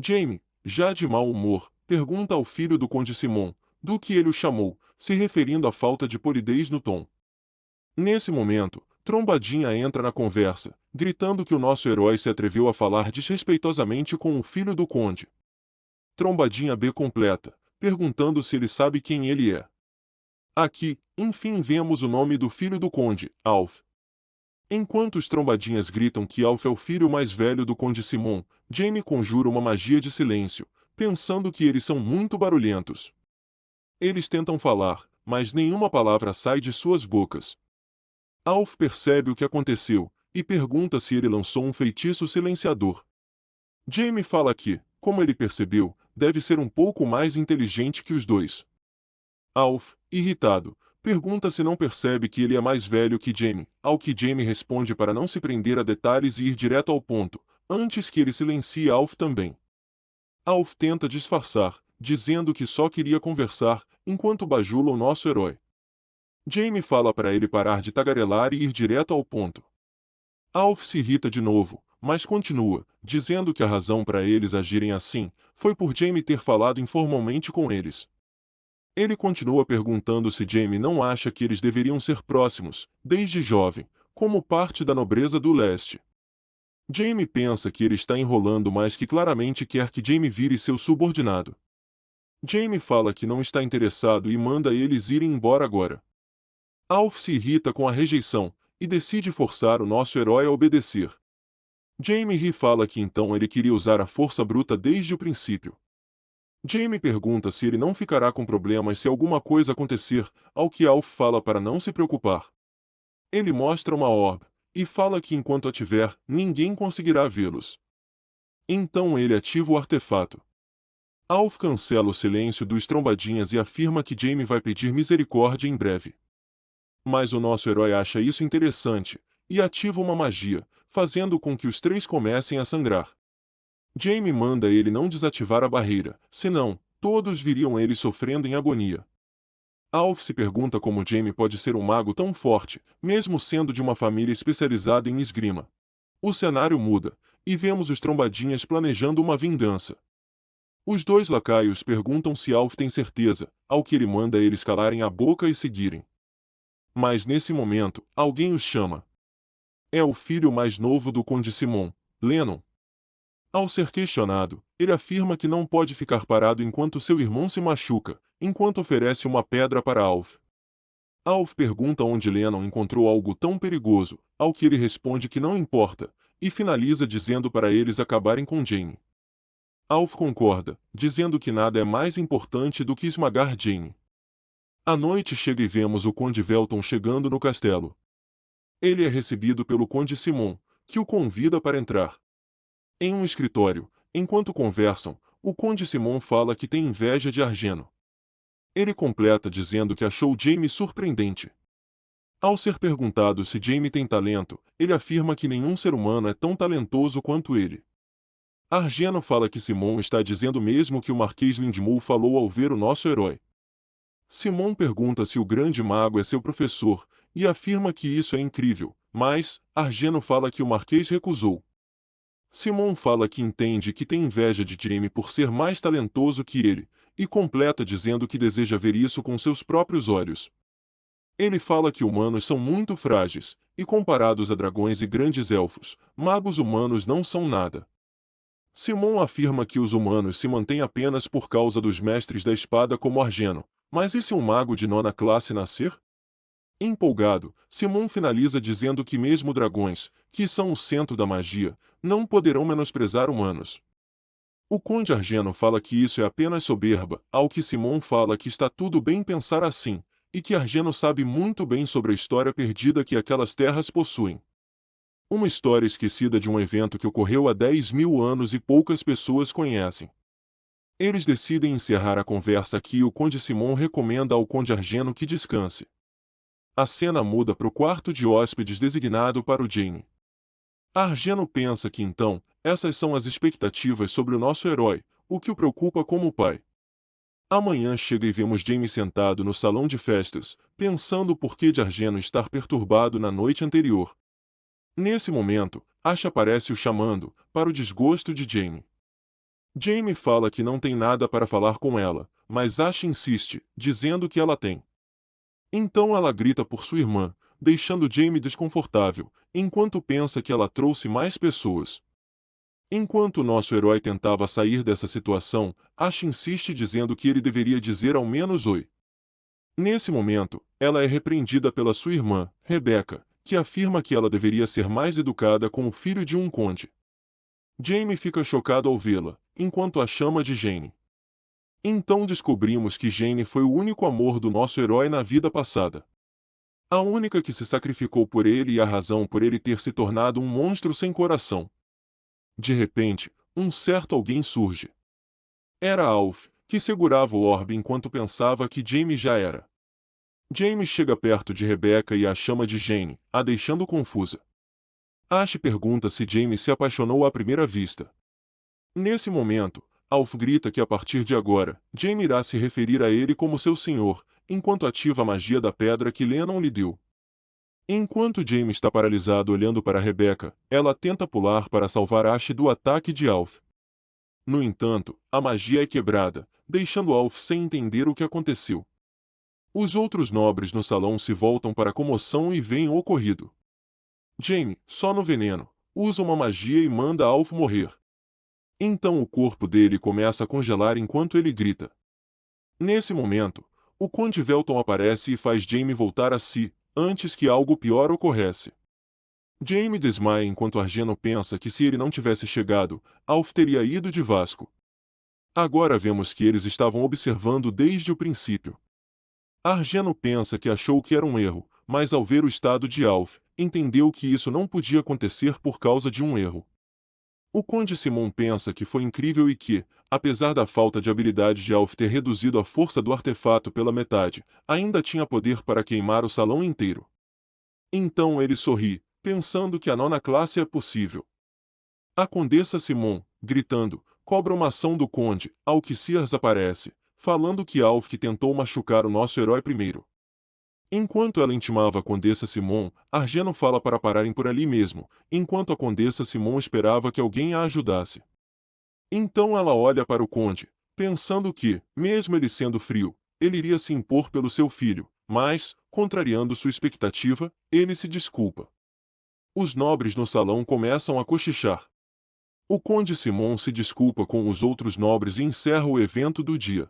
Jamie, já de mau humor, pergunta ao filho do conde Simon, do que ele o chamou, se referindo à falta de polidez no tom. Nesse momento, Trombadinha entra na conversa, gritando que o nosso herói se atreveu a falar desrespeitosamente com o filho do conde. Trombadinha B completa, perguntando se ele sabe quem ele é. Aqui, enfim vemos o nome do filho do conde, Alf. Enquanto os trombadinhas gritam que Alf é o filho mais velho do conde Simon, Jamie conjura uma magia de silêncio, pensando que eles são muito barulhentos. Eles tentam falar, mas nenhuma palavra sai de suas bocas. Alf percebe o que aconteceu, e pergunta se ele lançou um feitiço silenciador. Jamie fala que, como ele percebeu, deve ser um pouco mais inteligente que os dois. Alf, irritado, pergunta se não percebe que ele é mais velho que Jamie, ao que Jamie responde para não se prender a detalhes e ir direto ao ponto, antes que ele silencie Alf também. Alf tenta disfarçar, dizendo que só queria conversar, enquanto bajula o nosso herói. Jamie fala para ele parar de tagarelar e ir direto ao ponto. Alf se irrita de novo, mas continua, dizendo que a razão para eles agirem assim foi por Jamie ter falado informalmente com eles. Ele continua perguntando se Jamie não acha que eles deveriam ser próximos, desde jovem, como parte da nobreza do leste. Jamie pensa que ele está enrolando, mas que claramente quer que Jamie vire seu subordinado. Jamie fala que não está interessado e manda eles irem embora agora. Alf se irrita com a rejeição e decide forçar o nosso herói a obedecer. Jamie ri e fala que então ele queria usar a força bruta desde o princípio. Jamie pergunta se ele não ficará com problemas se alguma coisa acontecer, ao que Alf fala para não se preocupar. Ele mostra uma orb e fala que enquanto a tiver, ninguém conseguirá vê-los. Então ele ativa o artefato. Alf cancela o silêncio dos trombadinhas e afirma que Jamie vai pedir misericórdia em breve. Mas o nosso herói acha isso interessante e ativa uma magia, fazendo com que os três comecem a sangrar. Jamie manda ele não desativar a barreira, senão, todos viriam ele sofrendo em agonia. Alf se pergunta como Jamie pode ser um mago tão forte, mesmo sendo de uma família especializada em esgrima. O cenário muda, e vemos os trombadinhas planejando uma vingança. Os dois lacaios perguntam se Alf tem certeza, ao que ele manda eles calarem a boca e seguirem. Mas nesse momento, alguém os chama. É o filho mais novo do Conde Simon, Lennon. Ao ser questionado, ele afirma que não pode ficar parado enquanto seu irmão se machuca, enquanto oferece uma pedra para Alf. Alf pergunta onde Lennon encontrou algo tão perigoso, ao que ele responde que não importa, e finaliza dizendo para eles acabarem com Jamie. Alf concorda, dizendo que nada é mais importante do que esmagar Jamie. A noite chega e vemos o Conde Velton chegando no castelo. Ele é recebido pelo Conde Simon, que o convida para entrar. Em um escritório, enquanto conversam, o Conde Simon fala que tem inveja de Argeno. Ele completa dizendo que achou Jamie surpreendente. Ao ser perguntado se Jamie tem talento, ele afirma que nenhum ser humano é tão talentoso quanto ele. Argeno fala que Simon está dizendo mesmo que o Marquês Lindmull falou ao ver o nosso herói. Simon pergunta se o grande mago é seu professor, e afirma que isso é incrível, mas Argeno fala que o Marquês recusou. Simon fala que entende que tem inveja de Jamie por ser mais talentoso que ele, e completa dizendo que deseja ver isso com seus próprios olhos. Ele fala que humanos são muito frágeis, e comparados a dragões e grandes elfos, magos humanos não são nada. Simon afirma que os humanos se mantêm apenas por causa dos mestres da espada como Argeno, mas e se um mago de nona classe nascer? Empolgado, Simon finaliza dizendo que mesmo dragões, que são o centro da magia, não poderão menosprezar humanos. O Conde Argeno fala que isso é apenas soberba, ao que Simon fala que está tudo bem pensar assim, e que Argeno sabe muito bem sobre a história perdida que aquelas terras possuem. Uma história esquecida de um evento que ocorreu há 10.000 anos e poucas pessoas conhecem. Eles decidem encerrar a conversa aqui e o Conde Simon recomenda ao Conde Argeno que descanse. A cena muda para o quarto de hóspedes designado para o Jamie. Argeno pensa que então, essas são as expectativas sobre o nosso herói, o que o preocupa como pai. Amanhã chega e vemos Jamie sentado no salão de festas, pensando o porquê de Argeno estar perturbado na noite anterior. Nesse momento, Asha aparece o chamando, para o desgosto de Jamie. Jamie fala que não tem nada para falar com ela, mas Asha insiste, dizendo que ela tem. Então ela grita por sua irmã, deixando Jamie desconfortável, enquanto pensa que ela trouxe mais pessoas. Enquanto nosso herói tentava sair dessa situação, Asha insiste dizendo que ele deveria dizer ao menos oi. Nesse momento, ela é repreendida pela sua irmã, Rebecca, que afirma que ela deveria ser mais educada com o filho de um conde. Jamie fica chocado ao vê-la, enquanto a chama de Jane. Então descobrimos que Jane foi o único amor do nosso herói na vida passada. A única que se sacrificou por ele e a razão por ele ter se tornado um monstro sem coração. De repente, um certo alguém surge. Era Alf, que segurava o orbe enquanto pensava que Jamie já era. Jamie chega perto de Rebecca e a chama de Jane, a deixando confusa. Ash pergunta se Jamie se apaixonou à primeira vista. Nesse momento, Alf grita que a partir de agora, Jaime irá se referir a ele como seu senhor, enquanto ativa a magia da pedra que Lennon lhe deu. Enquanto Jaime está paralisado olhando para Rebecca, ela tenta pular para salvar Ash do ataque de Alf. No entanto, a magia é quebrada, deixando Alf sem entender o que aconteceu. Os outros nobres no salão se voltam para a comoção e veem o ocorrido. Jaime, só no veneno, usa uma magia e manda Alf morrer. Então o corpo dele começa a congelar enquanto ele grita. Nesse momento, o Conde Velton aparece e faz Jaime voltar a si, antes que algo pior ocorresse. Jaime desmaia enquanto Argeno pensa que se ele não tivesse chegado, Alf teria ido de Vasco. Agora vemos que eles estavam observando desde o princípio. Argeno pensa que achou que era um erro, mas ao ver o estado de Alf, entendeu que isso não podia acontecer por causa de um erro. O Conde Simon pensa que foi incrível e que, apesar da falta de habilidade de Alf ter reduzido a força do artefato pela metade, ainda tinha poder para queimar o salão inteiro. Então ele sorri, pensando que a nona classe é possível. A Condessa Simon, gritando, cobra uma ação do Conde, ao que Sears aparece, falando que Alf que tentou machucar o nosso herói primeiro. Enquanto ela intimava a Condessa Simon, Argeno fala para pararem por ali mesmo, enquanto a Condessa Simon esperava que alguém a ajudasse. Então ela olha para o Conde, pensando que, mesmo ele sendo frio, ele iria se impor pelo seu filho, mas, contrariando sua expectativa, ele se desculpa. Os nobres no salão começam a cochichar. O Conde Simon se desculpa com os outros nobres e encerra o evento do dia.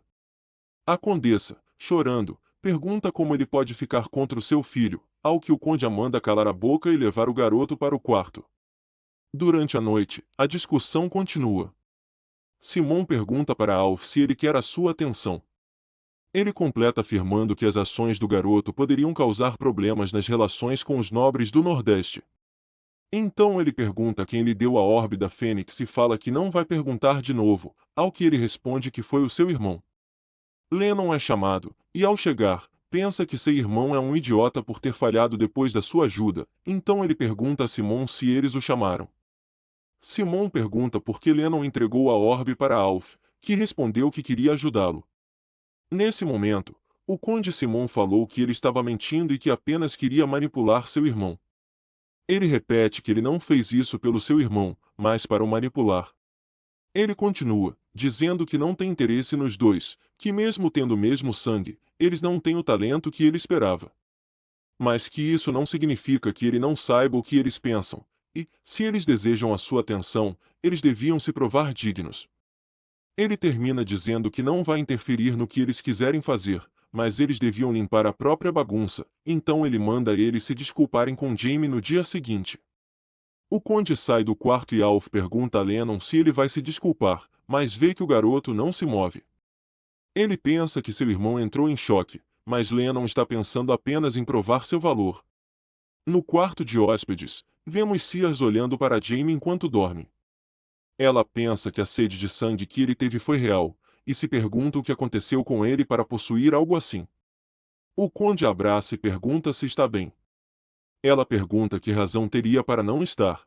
A Condessa, chorando, pergunta como ele pode ficar contra o seu filho, ao que o Conde a manda calar a boca e levar o garoto para o quarto. Durante a noite, a discussão continua. Simon pergunta para Alf se ele quer a sua atenção. Ele completa afirmando que as ações do garoto poderiam causar problemas nas relações com os nobres do Nordeste. Então ele pergunta quem lhe deu a orbe da Fênix e fala que não vai perguntar de novo, ao que ele responde que foi o seu irmão. Lennon é chamado, e ao chegar, pensa que seu irmão é um idiota por ter falhado depois da sua ajuda, então ele pergunta a Simon se eles o chamaram. Simon pergunta por que Lennon entregou a orbe para Alf, que respondeu que queria ajudá-lo. Nesse momento, o Conde Simon falou que ele estava mentindo e que apenas queria manipular seu irmão. Ele repete que ele não fez isso pelo seu irmão, mas para o manipular. Ele continua, dizendo que não tem interesse nos dois, que mesmo tendo o mesmo sangue, eles não têm o talento que ele esperava. Mas que isso não significa que ele não saiba o que eles pensam, e, se eles desejam a sua atenção, eles deviam se provar dignos. Ele termina dizendo que não vai interferir no que eles quiserem fazer, mas eles deviam limpar a própria bagunça, então ele manda eles se desculparem com Jaime no dia seguinte. O Conde sai do quarto e Alf pergunta a Lennon se ele vai se desculpar, mas vê que o garoto não se move. Ele pensa que seu irmão entrou em choque, mas Lennon está pensando apenas em provar seu valor. No quarto de hóspedes, vemos Sears olhando para Jaime enquanto dorme. Ela pensa que a sede de sangue que ele teve foi real, e se pergunta o que aconteceu com ele para possuir algo assim. O Conde abraça e pergunta se está bem. Ela pergunta que razão teria para não estar.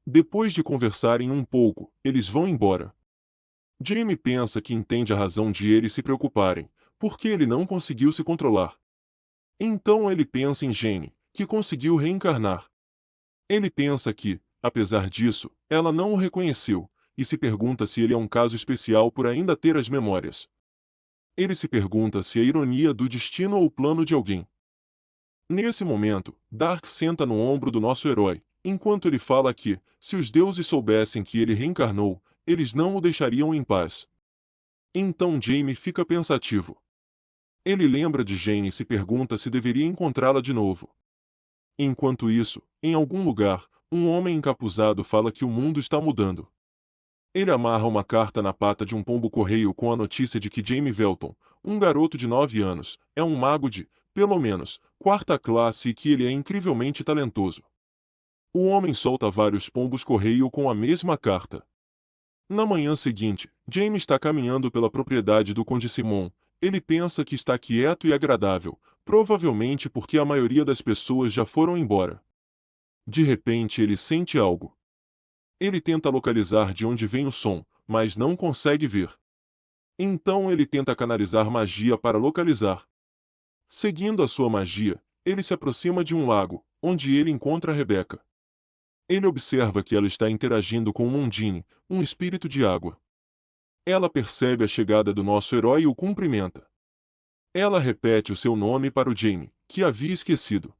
Depois de conversarem um pouco, eles vão embora. Jaime pensa que entende a razão de eles se preocuparem, porque ele não conseguiu se controlar. Então ele pensa em Jane, que conseguiu reencarnar. Ele pensa que, apesar disso, ela não o reconheceu, e se pergunta se ele é um caso especial por ainda ter as memórias. Ele se pergunta se é ironia do destino ou o plano de alguém. Nesse momento, Dark senta no ombro do nosso herói, enquanto ele fala que, se os deuses soubessem que ele reencarnou, eles não o deixariam em paz. Então Jaime fica pensativo. Ele lembra de Jane e se pergunta se deveria encontrá-la de novo. Enquanto isso, em algum lugar, um homem encapuzado fala que o mundo está mudando. Ele amarra uma carta na pata de um pombo-correio com a notícia de que Jaime Velton, um garoto de 9 anos, é um mago de, pelo menos, quarta classe e que ele é incrivelmente talentoso. O homem solta vários pombos-correio com a mesma carta. Na manhã seguinte, Jaime está caminhando pela propriedade do Conde Simon. Ele pensa que está quieto e agradável, provavelmente porque a maioria das pessoas já foram embora. De repente ele sente algo. Ele tenta localizar de onde vem o som, mas não consegue ver. Então ele tenta canalizar magia para localizar. Seguindo a sua magia, ele se aproxima de um lago, onde ele encontra Rebecca. Ele observa que ela está interagindo com Mondini, um espírito de água. Ela percebe a chegada do nosso herói e o cumprimenta. Ela repete o seu nome para o Jamie, que havia esquecido.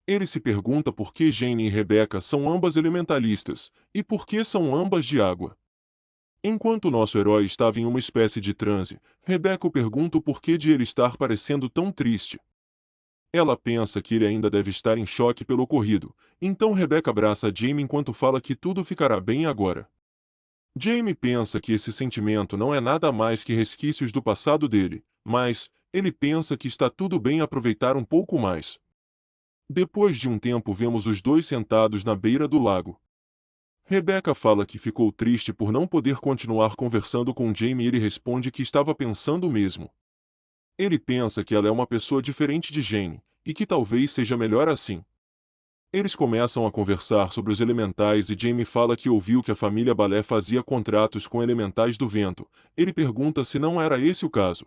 Ele se pergunta por que Jane e Rebecca são ambas elementalistas, e por que são ambas de água. Enquanto nosso herói estava em uma espécie de transe, Rebecca o pergunta o porquê de ele estar parecendo tão triste. Ela pensa que ele ainda deve estar em choque pelo ocorrido, então Rebecca abraça Jamie enquanto fala que tudo ficará bem agora. Jamie pensa que esse sentimento não é nada mais que resquícios do passado dele, mas ele pensa que está tudo bem aproveitar um pouco mais. Depois de um tempo vemos os dois sentados na beira do lago. Rebecca fala que ficou triste por não poder continuar conversando com Jamie e ele responde que estava pensando o mesmo. Ele pensa que ela é uma pessoa diferente de Jane, e que talvez seja melhor assim. Eles começam a conversar sobre os elementais e Jamie fala que ouviu que a família Balé fazia contratos com elementais do vento. Ele pergunta se não era esse o caso.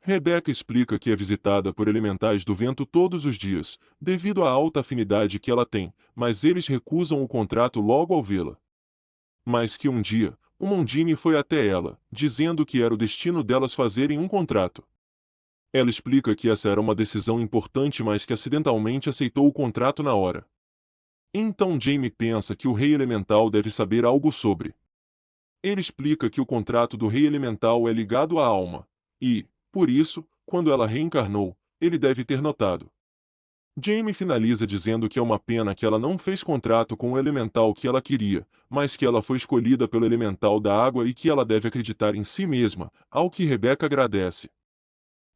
Rebecca explica que é visitada por elementais do vento todos os dias, devido à alta afinidade que ela tem, mas eles recusam o contrato logo ao vê-la. Mas que um dia, o Mondini foi até ela, dizendo que era o destino delas fazerem um contrato. Ela explica que essa era uma decisão importante, mas que acidentalmente aceitou o contrato na hora. Então Jamie pensa que o Rei Elemental deve saber algo sobre. Ele explica que o contrato do Rei Elemental é ligado à alma, e, por isso, quando ela reencarnou, ele deve ter notado. Jamie finaliza dizendo que é uma pena que ela não fez contrato com o elemental que ela queria, mas que ela foi escolhida pelo elemental da água e que ela deve acreditar em si mesma, ao que Rebecca agradece.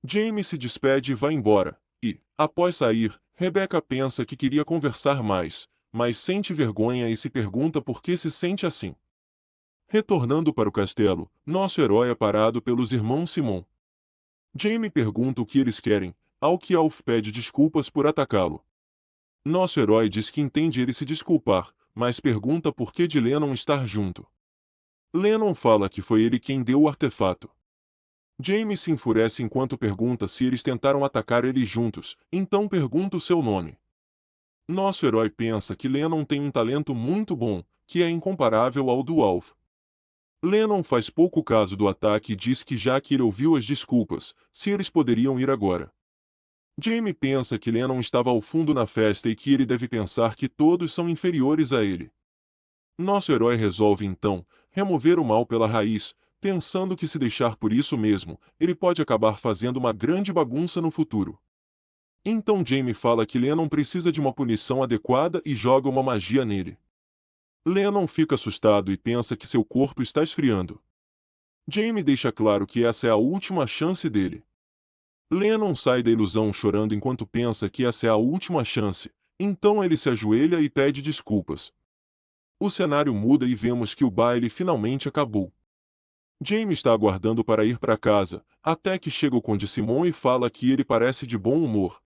Jamie se despede e vai embora, e, após sair, Rebecca pensa que queria conversar mais, mas sente vergonha e se pergunta por que se sente assim. Retornando para o castelo, nosso herói é parado pelos irmãos Simon. Jamie pergunta o que eles querem, ao que Alf pede desculpas por atacá-lo. Nosso herói diz que entende ele se desculpar, mas pergunta por que de Lennon estar junto. Lennon fala que foi ele quem deu o artefato. Jamie se enfurece enquanto pergunta se eles tentaram atacar ele juntos, então pergunta o seu nome. Nosso herói pensa que Lennon tem um talento muito bom, que é incomparável ao do Alf. Lennon faz pouco caso do ataque e diz que já que ele ouviu as desculpas, se eles poderiam ir agora. Jamie pensa que Lennon estava ao fundo na festa e que ele deve pensar que todos são inferiores a ele. Nosso herói resolve então remover o mal pela raiz, pensando que se deixar por isso mesmo, ele pode acabar fazendo uma grande bagunça no futuro. Então Jamie fala que Lennon precisa de uma punição adequada e joga uma magia nele. Lennon fica assustado e pensa que seu corpo está esfriando. Jamie deixa claro que essa é a última chance dele. Lennon sai da ilusão chorando enquanto pensa que essa é a última chance, então ele se ajoelha e pede desculpas. O cenário muda e vemos que o baile finalmente acabou. Jamie está aguardando para ir para casa, até que chega o Conde Simon e fala que ele parece de bom humor.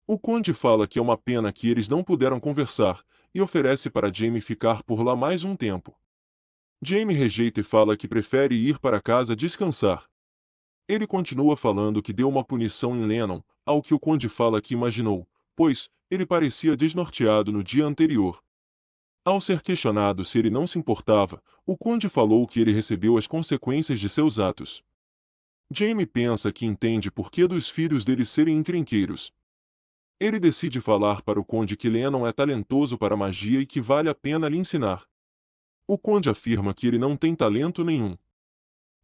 O Conde fala que é uma pena que eles não puderam conversar, e oferece para Jamie ficar por lá mais um tempo. Jamie rejeita e fala que prefere ir para casa descansar. Ele continua falando que deu uma punição em Lennon, ao que o Conde fala que imaginou, pois ele parecia desnorteado no dia anterior. Ao ser questionado se ele não se importava, o Conde falou que ele recebeu as consequências de seus atos. Jamie pensa que entende por que dos filhos dele serem encrenqueiros. Ele decide falar para o Conde que Lennon é talentoso para magia e que vale a pena lhe ensinar. O Conde afirma que ele não tem talento nenhum.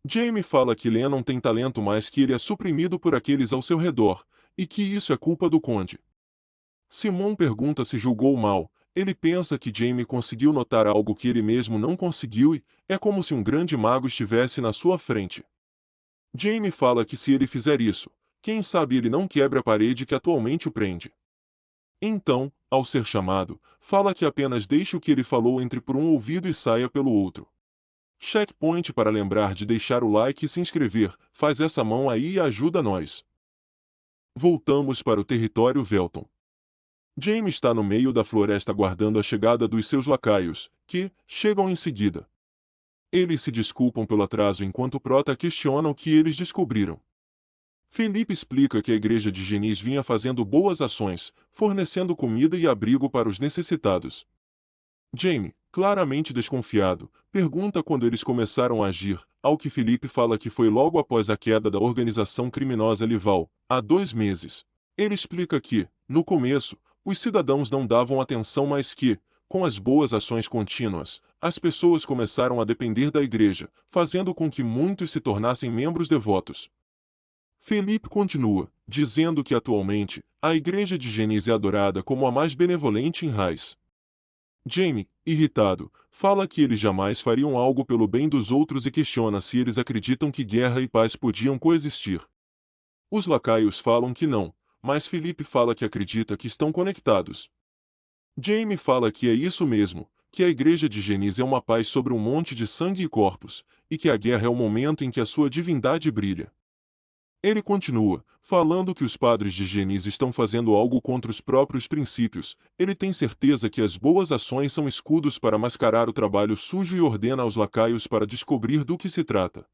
Jamie fala que Lennon tem talento, mas que ele é suprimido por aqueles ao seu redor, e que isso é culpa do Conde. Simon pergunta se julgou mal. Ele pensa que Jamie conseguiu notar algo que ele mesmo não conseguiu e é como se um grande mago estivesse na sua frente. Jamie fala que se ele fizer isso, quem sabe ele não quebra a parede que atualmente o prende. Então, ao ser chamado, fala que apenas deixe o que ele falou entre por um ouvido e saia pelo outro. Checkpoint para lembrar de deixar o like e se inscrever, faz essa mão aí e ajuda nós. Voltamos para o território Velton. Jamie está no meio da floresta aguardando a chegada dos seus lacaios, que chegam em seguida. Eles se desculpam pelo atraso enquanto o Prota questiona o que eles descobriram. Felipe explica que a igreja de Genis vinha fazendo boas ações, fornecendo comida e abrigo para os necessitados. Jamie, claramente desconfiado, pergunta quando eles começaram a agir, ao que Felipe fala que foi logo após a queda da organização criminosa Lival, há 2 meses. Ele explica que, no começo, os cidadãos não davam atenção, mas que, com as boas ações contínuas, as pessoas começaram a depender da igreja, fazendo com que muitos se tornassem membros devotos. Felipe continua, dizendo que atualmente, a igreja de Genis é adorada como a mais benevolente em Raiz. Jamie, irritado, fala que eles jamais fariam algo pelo bem dos outros e questiona se eles acreditam que guerra e paz podiam coexistir. Os lacaios falam que não, mas Felipe fala que acredita que estão conectados. Jamie fala que é isso mesmo, que a igreja de Genis é uma paz sobre um monte de sangue e corpos, e que a guerra é o momento em que a sua divindade brilha. Ele continua, falando que os padres de Genis estão fazendo algo contra os próprios princípios. Ele tem certeza que as boas ações são escudos para mascarar o trabalho sujo e ordena aos lacaios para descobrir do que se trata.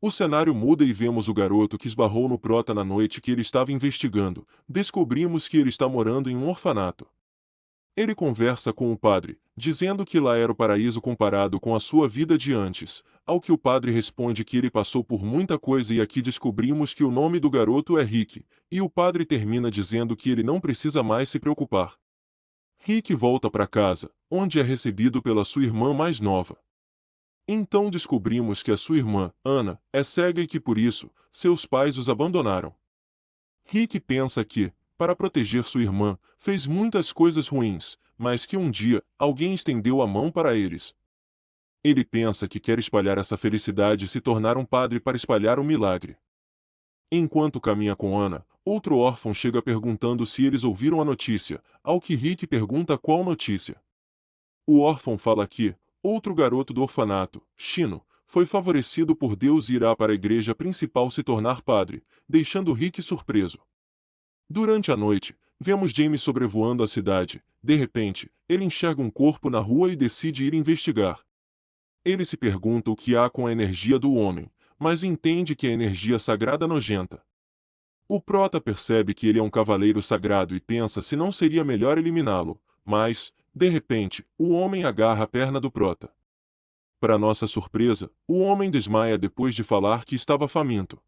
O cenário muda e vemos o garoto que esbarrou no Prota na noite que ele estava investigando. Descobrimos que ele está morando em um orfanato. Ele conversa com o padre, dizendo que lá era o paraíso comparado com a sua vida de antes, ao que o padre responde que ele passou por muita coisa e aqui descobrimos que o nome do garoto é Rick, e o padre termina dizendo que ele não precisa mais se preocupar. Rick volta para casa, onde é recebido pela sua irmã mais nova. Então descobrimos que a sua irmã, Ana, é cega e que por isso, seus pais os abandonaram. Rick pensa que, para proteger sua irmã, fez muitas coisas ruins, mas que um dia, alguém estendeu a mão para eles. Ele pensa que quer espalhar essa felicidade e se tornar um padre para espalhar o milagre. Enquanto caminha com Ana, outro órfão chega perguntando se eles ouviram a notícia, ao que Rick pergunta qual notícia. O órfão fala que, outro garoto do orfanato, Chino, foi favorecido por Deus e irá para a igreja principal se tornar padre, deixando Rick surpreso. Durante a noite, vemos Jamie sobrevoando a cidade. De repente, ele enxerga um corpo na rua e decide ir investigar. Ele se pergunta o que há com a energia do homem, mas entende que é energia sagrada nojenta. O Prota percebe que ele é um cavaleiro sagrado e pensa se não seria melhor eliminá-lo, mas, de repente, o homem agarra a perna do Prota. Para nossa surpresa, o homem desmaia depois de falar que estava faminto.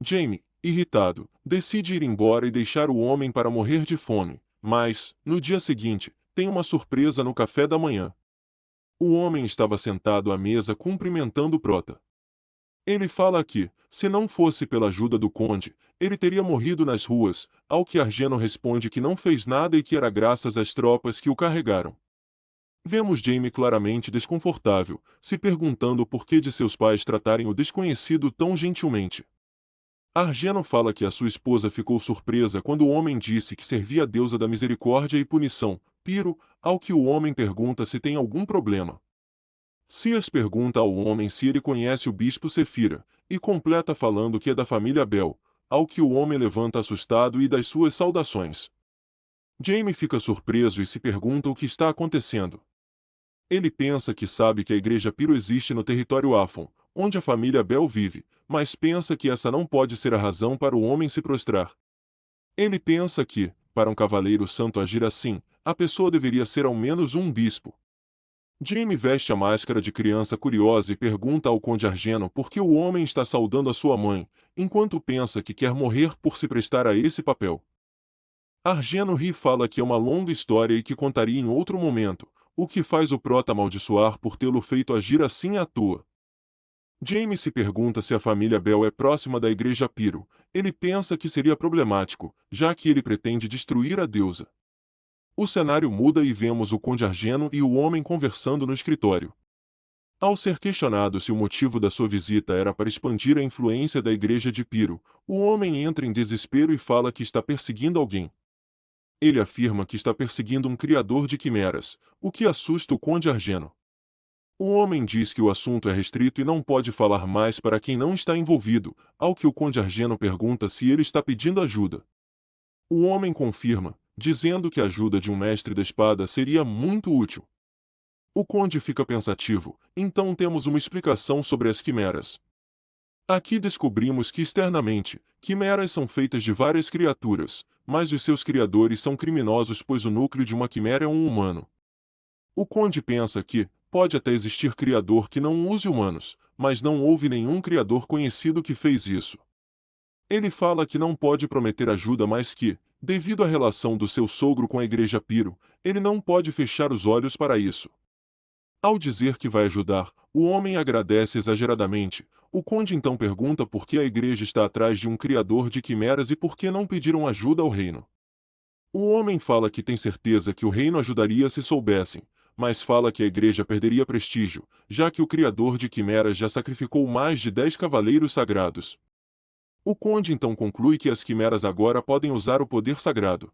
Jamie, irritado, decide ir embora e deixar o homem para morrer de fome, mas, no dia seguinte, tem uma surpresa no café da manhã. O homem estava sentado à mesa cumprimentando o Prota. Ele fala que, se não fosse pela ajuda do conde, ele teria morrido nas ruas, ao que Argeno responde que não fez nada e que era graças às tropas que o carregaram. Vemos Jamie claramente desconfortável, se perguntando o porquê de seus pais tratarem o desconhecido tão gentilmente. Argeno fala que a sua esposa ficou surpresa quando o homem disse que servia a deusa da misericórdia e punição, Piro, ao que o homem pergunta se tem algum problema. Cias pergunta ao homem se ele conhece o bispo Cefira, e completa falando que é da família Bel, ao que o homem levanta assustado e dá suas saudações. Jamie fica surpreso e se pergunta o que está acontecendo. Ele pensa que sabe que a igreja Piro existe no território Afon, onde a família Bel vive, mas pensa que essa não pode ser a razão para o homem se prostrar. Ele pensa que, para um cavaleiro santo agir assim, a pessoa deveria ser ao menos um bispo. Jamie veste a máscara de criança curiosa e pergunta ao conde Argeno por que o homem está saudando a sua mãe, enquanto pensa que quer morrer por se prestar a esse papel. Argeno ri e fala que é uma longa história e que contaria em outro momento, o que faz o Prota amaldiçoar por tê-lo feito agir assim à toa. Jamie se pergunta se a família Bel é próxima da igreja Piro. Ele pensa que seria problemático, já que ele pretende destruir a deusa. O cenário muda e vemos o conde Argeno e o homem conversando no escritório. Ao ser questionado se o motivo da sua visita era para expandir a influência da igreja de Piro, o homem entra em desespero e fala que está perseguindo alguém. Ele afirma que está perseguindo um criador de quimeras, o que assusta o conde Argeno. O homem diz que o assunto é restrito e não pode falar mais para quem não está envolvido, ao que o conde Argeno pergunta se ele está pedindo ajuda. O homem confirma, dizendo que a ajuda de um mestre da espada seria muito útil. O conde fica pensativo, então temos uma explicação sobre as quimeras. Aqui descobrimos que externamente, quimeras são feitas de várias criaturas, mas os seus criadores são criminosos pois o núcleo de uma quimera é um humano. O conde pensa que, pode até existir criador que não use humanos, mas não houve nenhum criador conhecido que fez isso. Ele fala que não pode prometer ajuda mas que, devido à relação do seu sogro com a igreja Piro, ele não pode fechar os olhos para isso. Ao dizer que vai ajudar, o homem agradece exageradamente. O conde então pergunta por que a igreja está atrás de um criador de quimeras e por que não pediram ajuda ao reino. O homem fala que tem certeza que o reino ajudaria se soubessem, mas fala que a igreja perderia prestígio, já que o criador de quimeras já sacrificou mais de 10 cavaleiros sagrados. O conde então conclui que as quimeras agora podem usar o poder sagrado.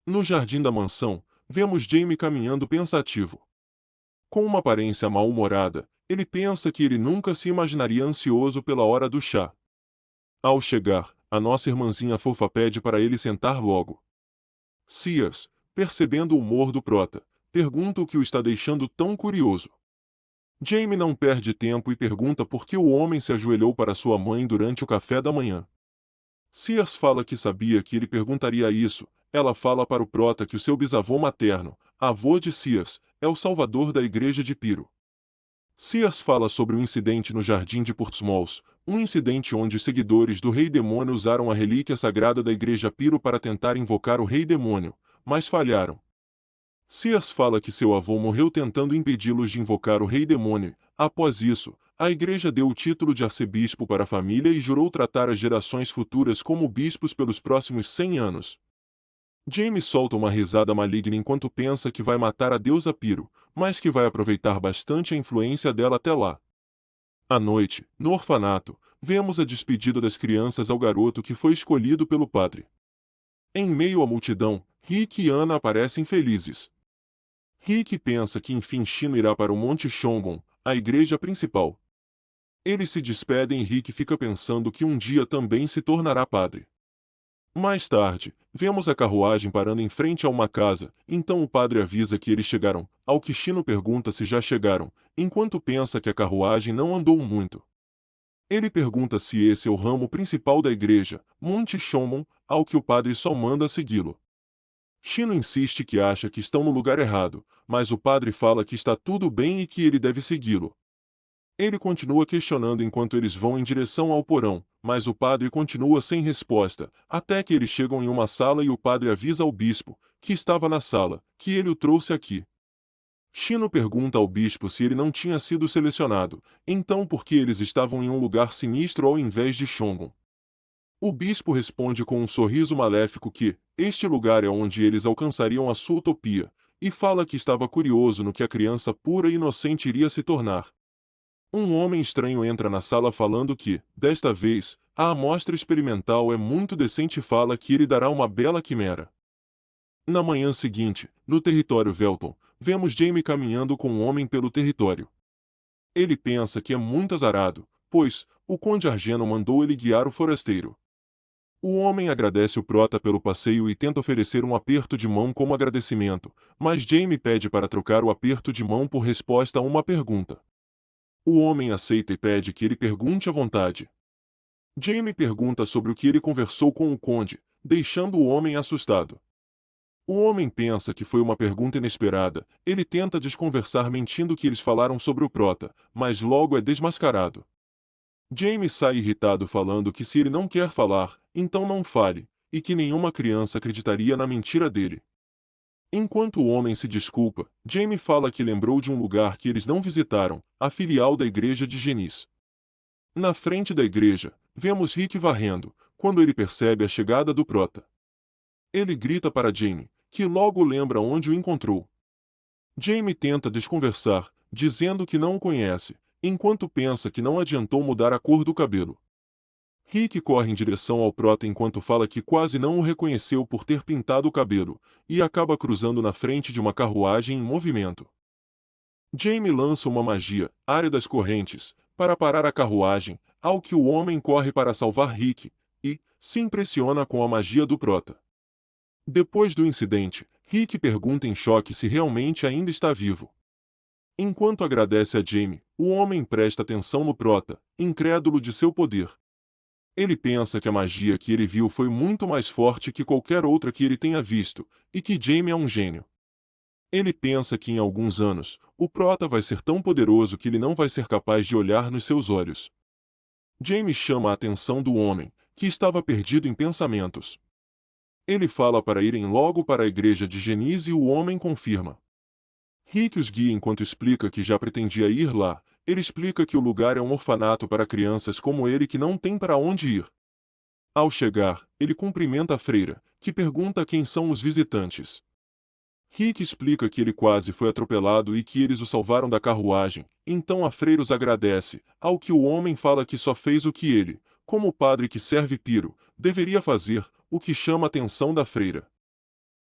No jardim da mansão, vemos Jaime caminhando pensativo. Com uma aparência mal-humorada, ele pensa que ele nunca se imaginaria ansioso pela hora do chá. Ao chegar, a nossa irmãzinha fofa pede para ele sentar logo. Sears, percebendo o humor do prota, pergunta o que o está deixando tão curioso. Jaime não perde tempo e pergunta por que o homem se ajoelhou para sua mãe durante o café da manhã. Sears fala que sabia que ele perguntaria isso. Ela fala para o prota que o seu bisavô materno, avô de Sears, é o salvador da igreja de Piro. Sears fala sobre um incidente no jardim de Portsmouth, um incidente onde os seguidores do Rei Demônio usaram a relíquia sagrada da igreja Piro para tentar invocar o Rei Demônio, mas falharam. Sears fala que seu avô morreu tentando impedi-los de invocar o Rei Demônio. Após isso, a igreja deu o título de arcebispo para a família e jurou tratar as gerações futuras como bispos pelos próximos 100 anos. Jaime solta uma risada maligna enquanto pensa que vai matar a deusa Piro, mas que vai aproveitar bastante a influência dela até lá. À noite, no orfanato, vemos a despedida das crianças ao garoto que foi escolhido pelo padre. Em meio à multidão, Rick e Anna aparecem felizes. Rick pensa que enfim Shino irá para o Monte Shongon, a igreja principal. Eles se despedem e Rick fica pensando que um dia também se tornará padre. Mais tarde, vemos a carruagem parando em frente a uma casa, então o padre avisa que eles chegaram, ao que Shino pergunta se já chegaram, enquanto pensa que a carruagem não andou muito. Ele pergunta se esse é o ramo principal da igreja, Monte Shomon, ao que o padre só manda segui-lo. Shino insiste que acha que estão no lugar errado, mas o padre fala que está tudo bem e que ele deve segui-lo. Ele continua questionando enquanto eles vão em direção ao porão, mas o padre continua sem resposta, até que eles chegam em uma sala e o padre avisa ao bispo, que estava na sala, que ele o trouxe aqui. Shino pergunta ao bispo se ele não tinha sido selecionado, então por que eles estavam em um lugar sinistro ao invés de Shongon. O bispo responde com um sorriso maléfico que, este lugar é onde eles alcançariam a sua utopia, e fala que estava curioso no que a criança pura e inocente iria se tornar. Um homem estranho entra na sala falando que, desta vez, a amostra experimental é muito decente e fala que ele dará uma bela quimera. Na manhã seguinte, no território Velton, vemos Jaime caminhando com um homem pelo território. Ele pensa que é muito azarado, pois, o conde Argeno mandou ele guiar o forasteiro. O homem agradece o prota pelo passeio e tenta oferecer um aperto de mão como agradecimento, mas Jaime pede para trocar o aperto de mão por resposta a uma pergunta. O homem aceita e pede que ele pergunte à vontade. Jaime pergunta sobre o que ele conversou com o conde, deixando o homem assustado. O homem pensa que foi uma pergunta inesperada, ele tenta desconversar mentindo que eles falaram sobre o prota, mas logo é desmascarado. Jaime sai irritado falando que se ele não quer falar, então não fale, e que nenhuma criança acreditaria na mentira dele. Enquanto o homem se desculpa, Jaime fala que lembrou de um lugar que eles não visitaram, a filial da igreja de Genis. Na frente da igreja, vemos Rick varrendo, quando ele percebe a chegada do prota. Ele grita para Jaime, que logo lembra onde o encontrou. Jaime tenta desconversar, dizendo que não o conhece, enquanto pensa que não adiantou mudar a cor do cabelo. Rick corre em direção ao prota enquanto fala que quase não o reconheceu por ter pintado o cabelo, e acaba cruzando na frente de uma carruagem em movimento. Jaime lança uma magia, Área das Correntes, para parar a carruagem, ao que o homem corre para salvar Rick, e se impressiona com a magia do prota. Depois do incidente, Rick pergunta em choque se realmente ainda está vivo. Enquanto agradece a Jamie, o homem presta atenção no prota, incrédulo de seu poder. Ele pensa que a magia que ele viu foi muito mais forte que qualquer outra que ele tenha visto, e que Jamie é um gênio. Ele pensa que em alguns anos, o prota vai ser tão poderoso que ele não vai ser capaz de olhar nos seus olhos. Jamie chama a atenção do homem, que estava perdido em pensamentos. Ele fala para irem logo para a igreja de Genise e o homem confirma. Rick os guia enquanto explica que já pretendia ir lá. Ele explica que o lugar é um orfanato para crianças como ele que não tem para onde ir. Ao chegar, ele cumprimenta a freira, que pergunta quem são os visitantes. Rick explica que ele quase foi atropelado e que eles o salvaram da carruagem, então a freira os agradece, ao que o homem fala que só fez o que ele, como padre que serve Piro, deveria fazer, o que chama a atenção da freira.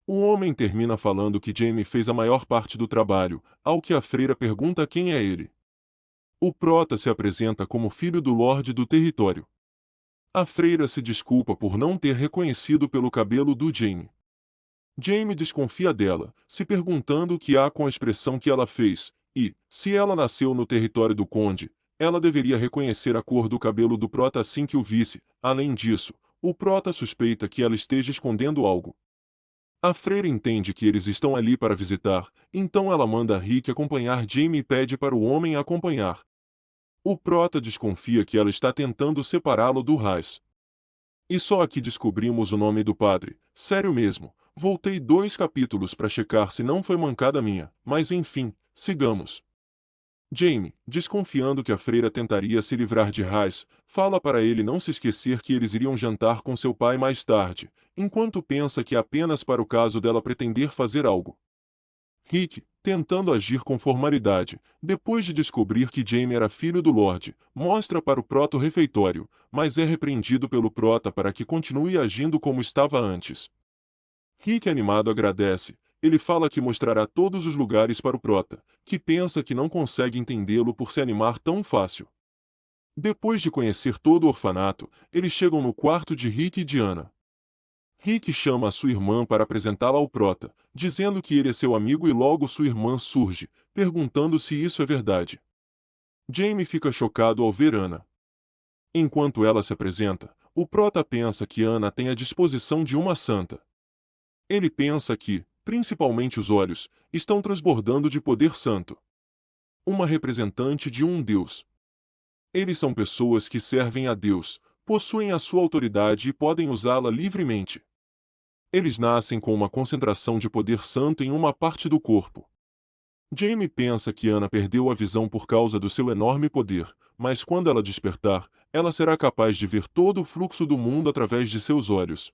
O homem termina falando que Jamie fez a maior parte do trabalho, ao que a freira pergunta quem é ele. O prota se apresenta como filho do lorde do território. A freira se desculpa por não ter reconhecido pelo cabelo do Jamie. Jamie desconfia dela, se perguntando o que há com a expressão que ela fez, e, se ela nasceu no território do conde, ela deveria reconhecer a cor do cabelo do prota assim que o visse. Além disso, o prota suspeita que ela esteja escondendo algo. A freira entende que eles estão ali para visitar, então ela manda Rick acompanhar Jamie e pede para o homem acompanhar. O prota desconfia que ela está tentando separá-lo do Raiz. E só aqui descobrimos o nome do padre. Sério mesmo, voltei 2 capítulos para checar se não foi mancada minha, mas enfim, sigamos. Jamie, desconfiando que a freira tentaria se livrar de Raiz, fala para ele não se esquecer que eles iriam jantar com seu pai mais tarde, enquanto pensa que é apenas para o caso dela pretender fazer algo. Rick, tentando agir com formalidade, depois de descobrir que Jamie era filho do Lorde, mostra para o proto-refeitório, mas é repreendido pelo prota para que continue agindo como estava antes. Rick animado agradece. Ele fala que mostrará todos os lugares para o prota, que pensa que não consegue entendê-lo por se animar tão fácil. Depois de conhecer todo o orfanato, eles chegam no quarto de Rick e Diana. Rick chama a sua irmã para apresentá-la ao prota, dizendo que ele é seu amigo e logo sua irmã surge, perguntando se isso é verdade. Jamie fica chocado ao ver Ana. Enquanto ela se apresenta, o prota pensa que Ana tem a disposição de uma santa. Ele pensa que, principalmente os olhos, estão transbordando de poder santo. Uma representante de um Deus. Eles são pessoas que servem a Deus, possuem a sua autoridade e podem usá-la livremente. Eles nascem com uma concentração de poder santo em uma parte do corpo. Jamie pensa que Ana perdeu a visão por causa do seu enorme poder, mas quando ela despertar, ela será capaz de ver todo o fluxo do mundo através de seus olhos.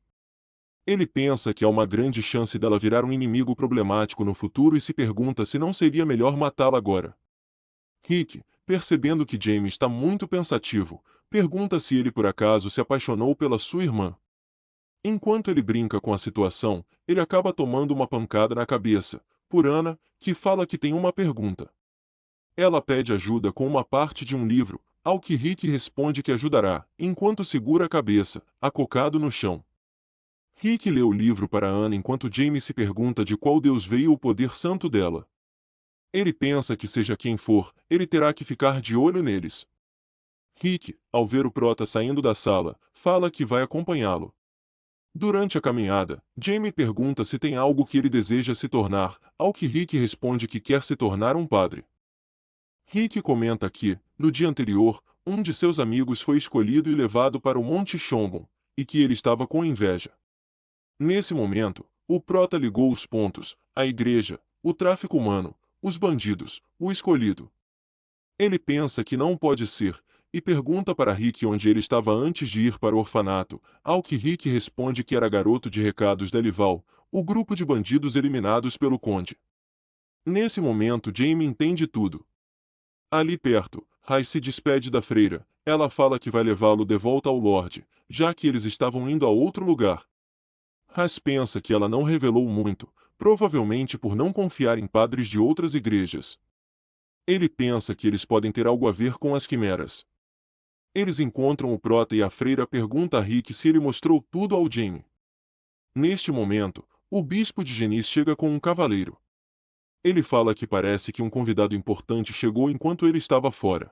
Ele pensa que há uma grande chance dela virar um inimigo problemático no futuro e se pergunta se não seria melhor matá-la agora. Rick, percebendo que Jamie está muito pensativo, pergunta se ele por acaso se apaixonou pela sua irmã. Enquanto ele brinca com a situação, ele acaba tomando uma pancada na cabeça, por Ana, que fala que tem uma pergunta. Ela pede ajuda com uma parte de um livro, ao que Rick responde que ajudará, enquanto segura a cabeça, acocado no chão. Rick lê o livro para Ana enquanto Jamie se pergunta de qual Deus veio o poder santo dela. Ele pensa que seja quem for, ele terá que ficar de olho neles. Rick, ao ver o prota saindo da sala, fala que vai acompanhá-lo. Durante a caminhada, Jamie pergunta se tem algo que ele deseja se tornar, ao que Rick responde que quer se tornar um padre. Rick comenta que, no dia anterior, um de seus amigos foi escolhido e levado para o Monte Shongon, e que ele estava com inveja. Nesse momento, o prota ligou os pontos, a igreja, o tráfico humano, os bandidos, o escolhido. Ele pensa que não pode ser, e pergunta para Rick onde ele estava antes de ir para o orfanato, ao que Rick responde que era garoto de recados da Lival, o grupo de bandidos eliminados pelo conde. Nesse momento Jamie entende tudo. Ali perto, Rai se despede da freira, ela fala que vai levá-lo de volta ao Lorde, já que eles estavam indo a outro lugar. Ras pensa que ela não revelou muito, provavelmente por não confiar em padres de outras igrejas. Ele pensa que eles podem ter algo a ver com as quimeras. Eles encontram o prota e a freira pergunta a Rick se ele mostrou tudo ao Jamie. Neste momento, o bispo de Genis chega com um cavaleiro. Ele fala que parece que um convidado importante chegou enquanto ele estava fora.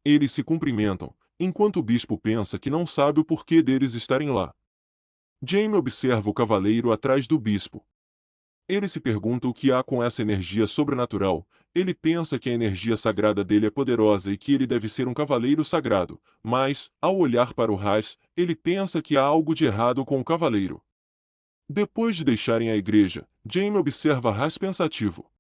Eles se cumprimentam, enquanto o bispo pensa que não sabe o porquê deles estarem lá. Jaime observa o cavaleiro atrás do bispo. Ele se pergunta o que há com essa energia sobrenatural. Ele pensa que a energia sagrada dele é poderosa e que ele deve ser um cavaleiro sagrado, mas, ao olhar para o Rais, ele pensa que há algo de errado com o cavaleiro. Depois de deixarem a igreja, Jaime observa Rais pensativo.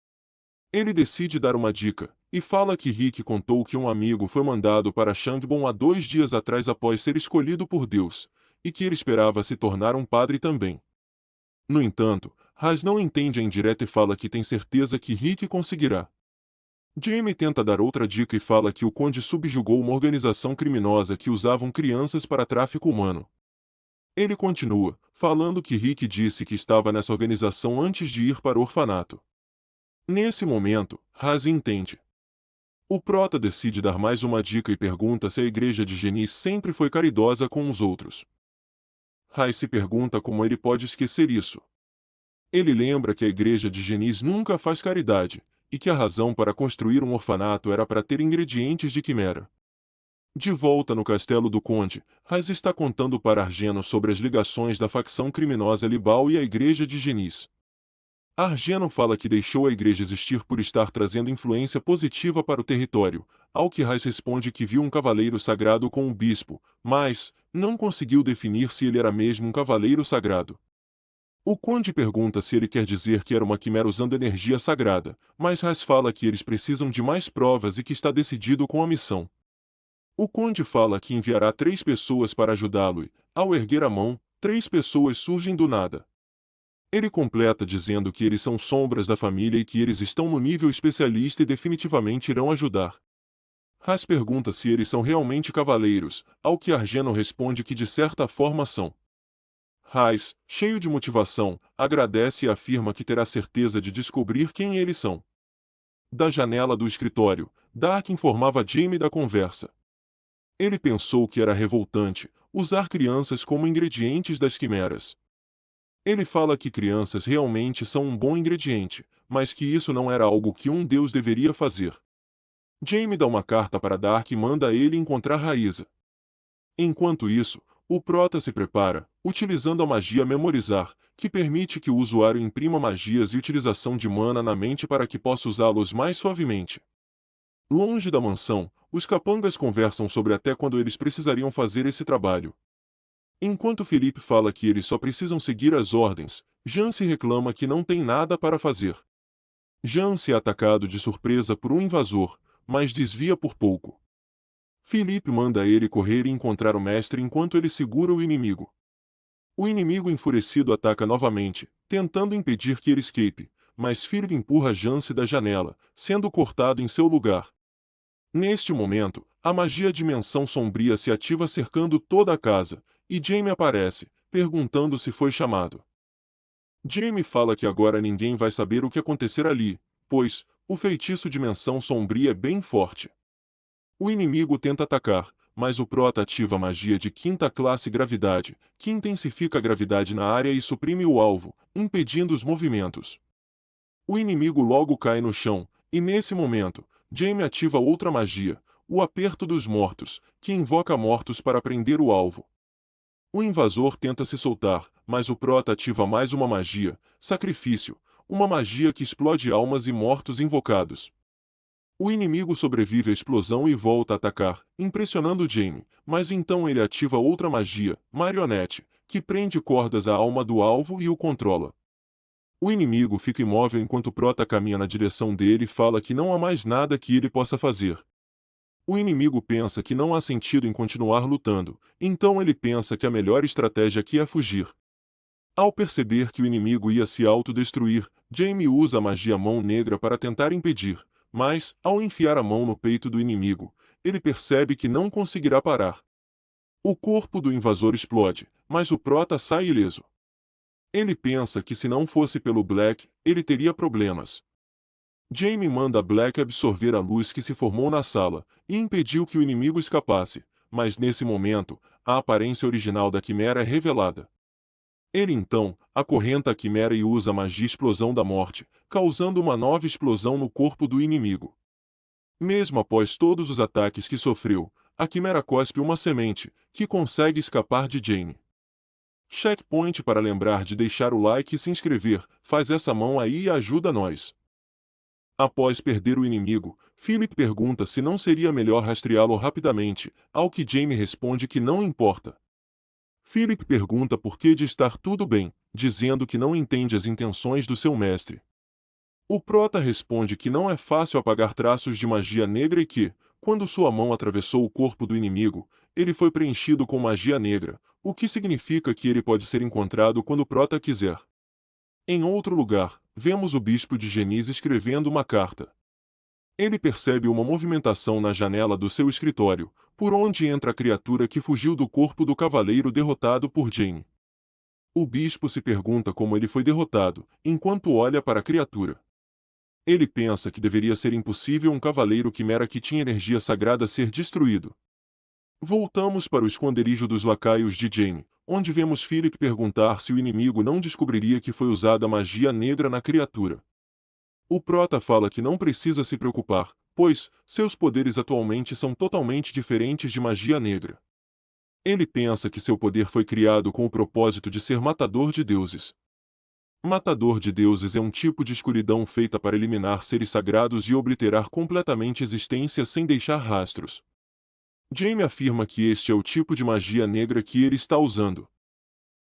Ele decide dar uma dica, e fala que Rick contou que um amigo foi mandado para Shangbon há 2 dias atrás após ser escolhido por Deus, e que ele esperava se tornar um padre também. No entanto, Raz não entende a indireta e fala que tem certeza que Rick conseguirá. Jaime tenta dar outra dica e fala que o conde subjugou uma organização criminosa que usavam crianças para tráfico humano. Ele continua, falando que Rick disse que estava nessa organização antes de ir para o orfanato. Nesse momento, Raz entende. O prota decide dar mais uma dica e pergunta se a igreja de Genis sempre foi caridosa com os outros. Raz se pergunta como ele pode esquecer isso. Ele lembra que a igreja de Genis nunca faz caridade, e que a razão para construir um orfanato era para ter ingredientes de quimera. De volta no castelo do conde, Raz está contando para Argeno sobre as ligações da facção criminosa Libal e a igreja de Genis. Argeno fala que deixou a igreja existir por estar trazendo influência positiva para o território, ao que Rais responde que viu um cavaleiro sagrado com o bispo, mas não conseguiu definir se ele era mesmo um cavaleiro sagrado. O conde pergunta se ele quer dizer que era uma quimera usando energia sagrada, mas Rais fala que eles precisam de mais provas e que está decidido com a missão. O conde fala que enviará 3 pessoas para ajudá-lo e, ao erguer a mão, 3 pessoas surgem do nada. Ele completa dizendo que eles são sombras da família e que eles estão no nível especialista e definitivamente irão ajudar. Raz pergunta se eles são realmente cavaleiros, ao que Argeno responde que de certa forma são. Raz, cheio de motivação, agradece e afirma que terá certeza de descobrir quem eles são. Da janela do escritório, Dark informava Jaime da conversa. Ele pensou que era revoltante usar crianças como ingredientes das quimeras. Ele fala que crianças realmente são um bom ingrediente, mas que isso não era algo que um deus deveria fazer. Jaime dá uma carta para Dark e manda ele encontrar Raíza. Enquanto isso, o prota se prepara, utilizando a magia Memorizar, que permite que o usuário imprima magias e utilização de mana na mente para que possa usá-los mais suavemente. Longe da mansão, os capangas conversam sobre até quando eles precisariam fazer esse trabalho. Enquanto Felipe fala que eles só precisam seguir as ordens, Jance reclama que não tem nada para fazer. Jance é atacado de surpresa por um invasor, mas desvia por pouco. Felipe manda ele correr e encontrar o mestre enquanto ele segura o inimigo. O inimigo enfurecido ataca novamente, tentando impedir que ele escape, mas Felipe empurra Jance da janela, sendo cortado em seu lugar. Neste momento, a magia Dimensão Sombria se ativa cercando toda a casa, e Jaime aparece, perguntando se foi chamado. Jaime fala que agora ninguém vai saber o que acontecer ali, pois o feitiço Dimensão Sombria é bem forte. O inimigo tenta atacar, mas o prota ativa a magia de 5ª classe Gravidade, que intensifica a gravidade na área e suprime o alvo, impedindo os movimentos. O inimigo logo cai no chão, e nesse momento, Jaime ativa outra magia, o Aperto dos Mortos, que invoca mortos para prender o alvo. O invasor tenta se soltar, mas o prota ativa mais uma magia, Sacrifício, uma magia que explode almas e mortos invocados. O inimigo sobrevive à explosão e volta a atacar, impressionando Jaime, mas então ele ativa outra magia, Marionete, que prende cordas à alma do alvo e o controla. O inimigo fica imóvel enquanto o prota caminha na direção dele e fala que não há mais nada que ele possa fazer. O inimigo pensa que não há sentido em continuar lutando, então ele pensa que a melhor estratégia aqui é fugir. Ao perceber que o inimigo ia se autodestruir, Jaime usa a magia Mão Negra para tentar impedir, mas, ao enfiar a mão no peito do inimigo, ele percebe que não conseguirá parar. O corpo do invasor explode, mas o prota sai ileso. Ele pensa que se não fosse pelo Black, ele teria problemas. Jaime manda Black absorver a luz que se formou na sala, e impediu que o inimigo escapasse, mas nesse momento, a aparência original da quimera é revelada. Ele então acorrenta a quimera e usa a magia Explosão da Morte, causando uma nova explosão no corpo do inimigo. Mesmo após todos os ataques que sofreu, a quimera cospe uma semente, que consegue escapar de Jamie. Checkpoint para lembrar de deixar o like e se inscrever, faz essa mão aí e ajuda nós. Após perder o inimigo, Philip pergunta se não seria melhor rastreá-lo rapidamente, ao que Jamie responde que não importa. Philip pergunta por que de estar tudo bem, dizendo que não entende as intenções do seu mestre. O prota responde que não é fácil apagar traços de magia negra e que, quando sua mão atravessou o corpo do inimigo, ele foi preenchido com magia negra, o que significa que ele pode ser encontrado quando o prota quiser. Em outro lugar, vemos o bispo de Genis escrevendo uma carta. Ele percebe uma movimentação na janela do seu escritório, por onde entra a criatura que fugiu do corpo do cavaleiro derrotado por Jamie. O bispo se pergunta como ele foi derrotado, enquanto olha para a criatura. Ele pensa que deveria ser impossível um cavaleiro quimera que tinha energia sagrada ser destruído. Voltamos para o esconderijo dos lacaios de Jamie, onde vemos Philip perguntar se o inimigo não descobriria que foi usada magia negra na criatura. O prota fala que não precisa se preocupar, pois seus poderes atualmente são totalmente diferentes de magia negra. Ele pensa que seu poder foi criado com o propósito de ser matador de deuses. Matador de deuses é um tipo de escuridão feita para eliminar seres sagrados e obliterar completamente existência sem deixar rastros. Jamie afirma que este é o tipo de magia negra que ele está usando.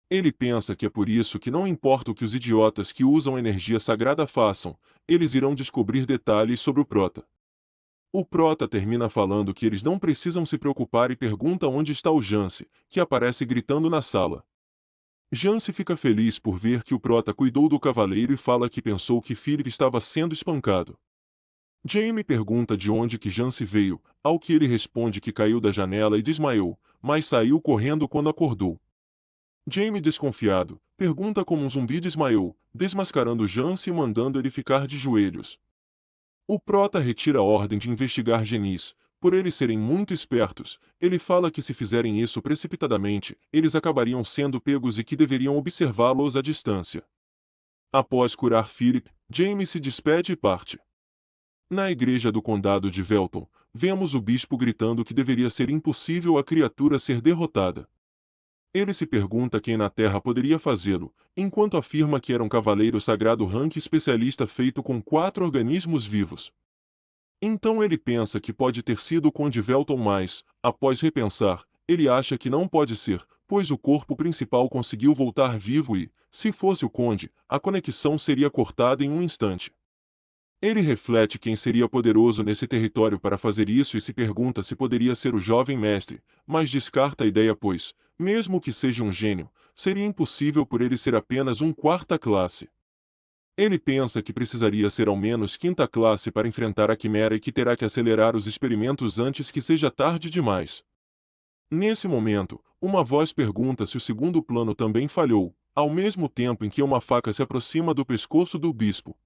Ele pensa que é por isso que não importa o que os idiotas que usam energia sagrada façam, eles irão descobrir detalhes sobre o prota. O prota termina falando que eles não precisam se preocupar e pergunta onde está o Jance, que aparece gritando na sala. Jance fica feliz por ver que o prota cuidou do cavaleiro e fala que pensou que Philip estava sendo espancado. Jamie pergunta de onde que Jance veio, ao que ele responde que caiu da janela e desmaiou, mas saiu correndo quando acordou. Jamie, desconfiado, pergunta como um zumbi desmaiou, desmascarando Jance e mandando ele ficar de joelhos. O prota retira a ordem de investigar Genis. Por eles serem muito espertos, ele fala que se fizerem isso precipitadamente, eles acabariam sendo pegos e que deveriam observá-los à distância. Após curar Philip, Jamie se despede e parte. Na igreja do condado de Velton, vemos o bispo gritando que deveria ser impossível a criatura ser derrotada. Ele se pergunta quem na Terra poderia fazê-lo, enquanto afirma que era um cavaleiro sagrado rank especialista feito com 4 organismos vivos. Então ele pensa que pode ter sido o Conde Velton, mas, após repensar, ele acha que não pode ser, pois o corpo principal conseguiu voltar vivo e, se fosse o Conde, a conexão seria cortada em um instante. Ele reflete quem seria poderoso nesse território para fazer isso e se pergunta se poderia ser o jovem mestre, mas descarta a ideia pois, mesmo que seja um gênio, seria impossível por ele ser apenas um quarta classe. Ele pensa que precisaria ser ao menos quinta classe para enfrentar a quimera e que terá que acelerar os experimentos antes que seja tarde demais. Nesse momento, uma voz pergunta se o segundo plano também falhou, ao mesmo tempo em que uma faca se aproxima do pescoço do bispo.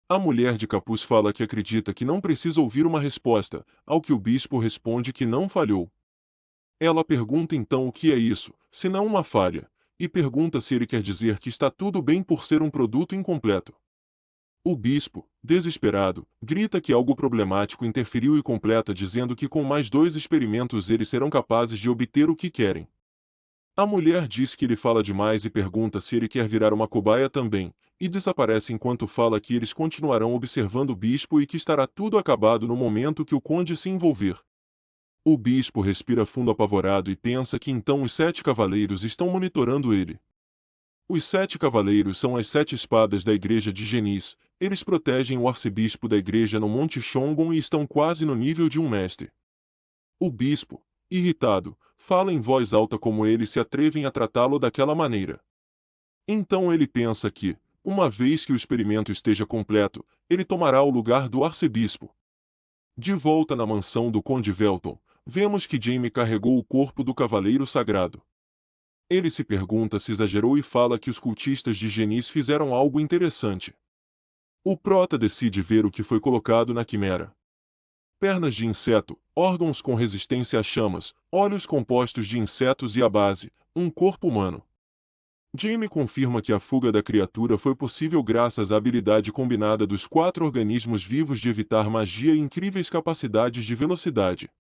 A mulher de capuz fala que acredita que não precisa ouvir uma resposta, ao que o bispo responde que não falhou. Ela pergunta então o que é isso, se não uma falha, e pergunta se ele quer dizer que está tudo bem por ser um produto incompleto. O bispo, desesperado, grita que algo problemático interferiu e completa dizendo que com mais 2 experimentos eles serão capazes de obter o que querem. A mulher diz que ele fala demais e pergunta se ele quer virar uma cobaia também, e desaparece enquanto fala que eles continuarão observando o bispo e que estará tudo acabado no momento que o conde se envolver. O bispo respira fundo apavorado e pensa que então os 7 cavaleiros estão monitorando ele. Os 7 cavaleiros são as 7 espadas da igreja de Genis, eles protegem o arcebispo da igreja no Monte Shongon e estão quase no nível de um mestre. O bispo, irritado, fala em voz alta como eles se atrevem a tratá-lo daquela maneira. Então ele pensa que, uma vez que o experimento esteja completo, ele tomará o lugar do arcebispo. De volta na mansão do Conde Velton, vemos que Jamie carregou o corpo do cavaleiro sagrado. Ele se pergunta se exagerou e fala que os cultistas de Genis fizeram algo interessante. O prota decide ver o que foi colocado na quimera. Pernas de inseto, órgãos com resistência a chamas, olhos compostos de insetos e a base, um corpo humano. Jamie confirma que a fuga da criatura foi possível graças à habilidade combinada dos 4 organismos vivos de evitar magia e incríveis capacidades de velocidade.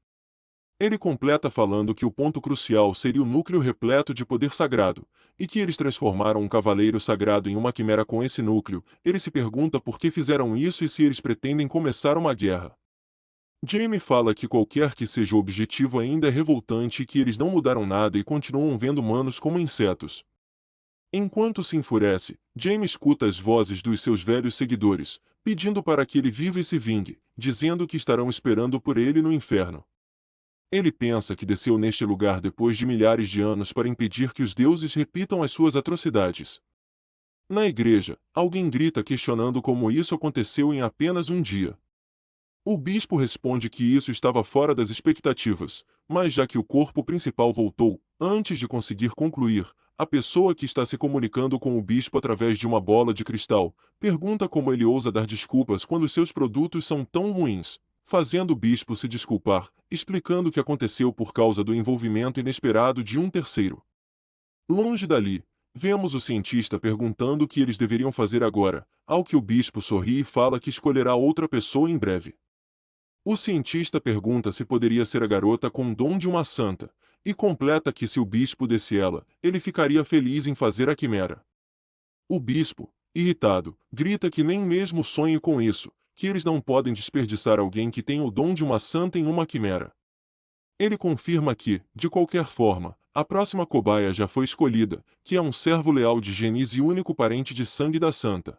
Ele completa falando que o ponto crucial seria o núcleo repleto de poder sagrado, e que eles transformaram um cavaleiro sagrado em uma quimera com esse núcleo. Ele se pergunta por que fizeram isso e se eles pretendem começar uma guerra. Jamie fala que qualquer que seja o objetivo ainda é revoltante e que eles não mudaram nada e continuam vendo humanos como insetos. Enquanto se enfurece, Jamie escuta as vozes dos seus velhos seguidores, pedindo para que ele viva e se vingue, dizendo que estarão esperando por ele no inferno. Ele pensa que desceu neste lugar depois de milhares de anos para impedir que os deuses repitam as suas atrocidades. Na igreja, alguém grita questionando como isso aconteceu em apenas um dia. O bispo responde que isso estava fora das expectativas, mas já que o corpo principal voltou, antes de conseguir concluir, a pessoa que está se comunicando com o bispo através de uma bola de cristal, pergunta como ele ousa dar desculpas quando seus produtos são tão ruins, fazendo o bispo se desculpar, explicando que aconteceu por causa do envolvimento inesperado de um terceiro. Longe dali, vemos o cientista perguntando o que eles deveriam fazer agora, ao que o bispo sorri e fala que escolherá outra pessoa em breve. O cientista pergunta se poderia ser a garota com o dom de uma santa, e completa que se o bispo desse ela, ele ficaria feliz em fazer a quimera. O bispo, irritado, grita que nem mesmo sonhe com isso, que eles não podem desperdiçar alguém que tem o dom de uma santa em uma quimera. Ele confirma que, de qualquer forma, a próxima cobaia já foi escolhida, que é um servo leal de Genise e único parente de sangue da santa.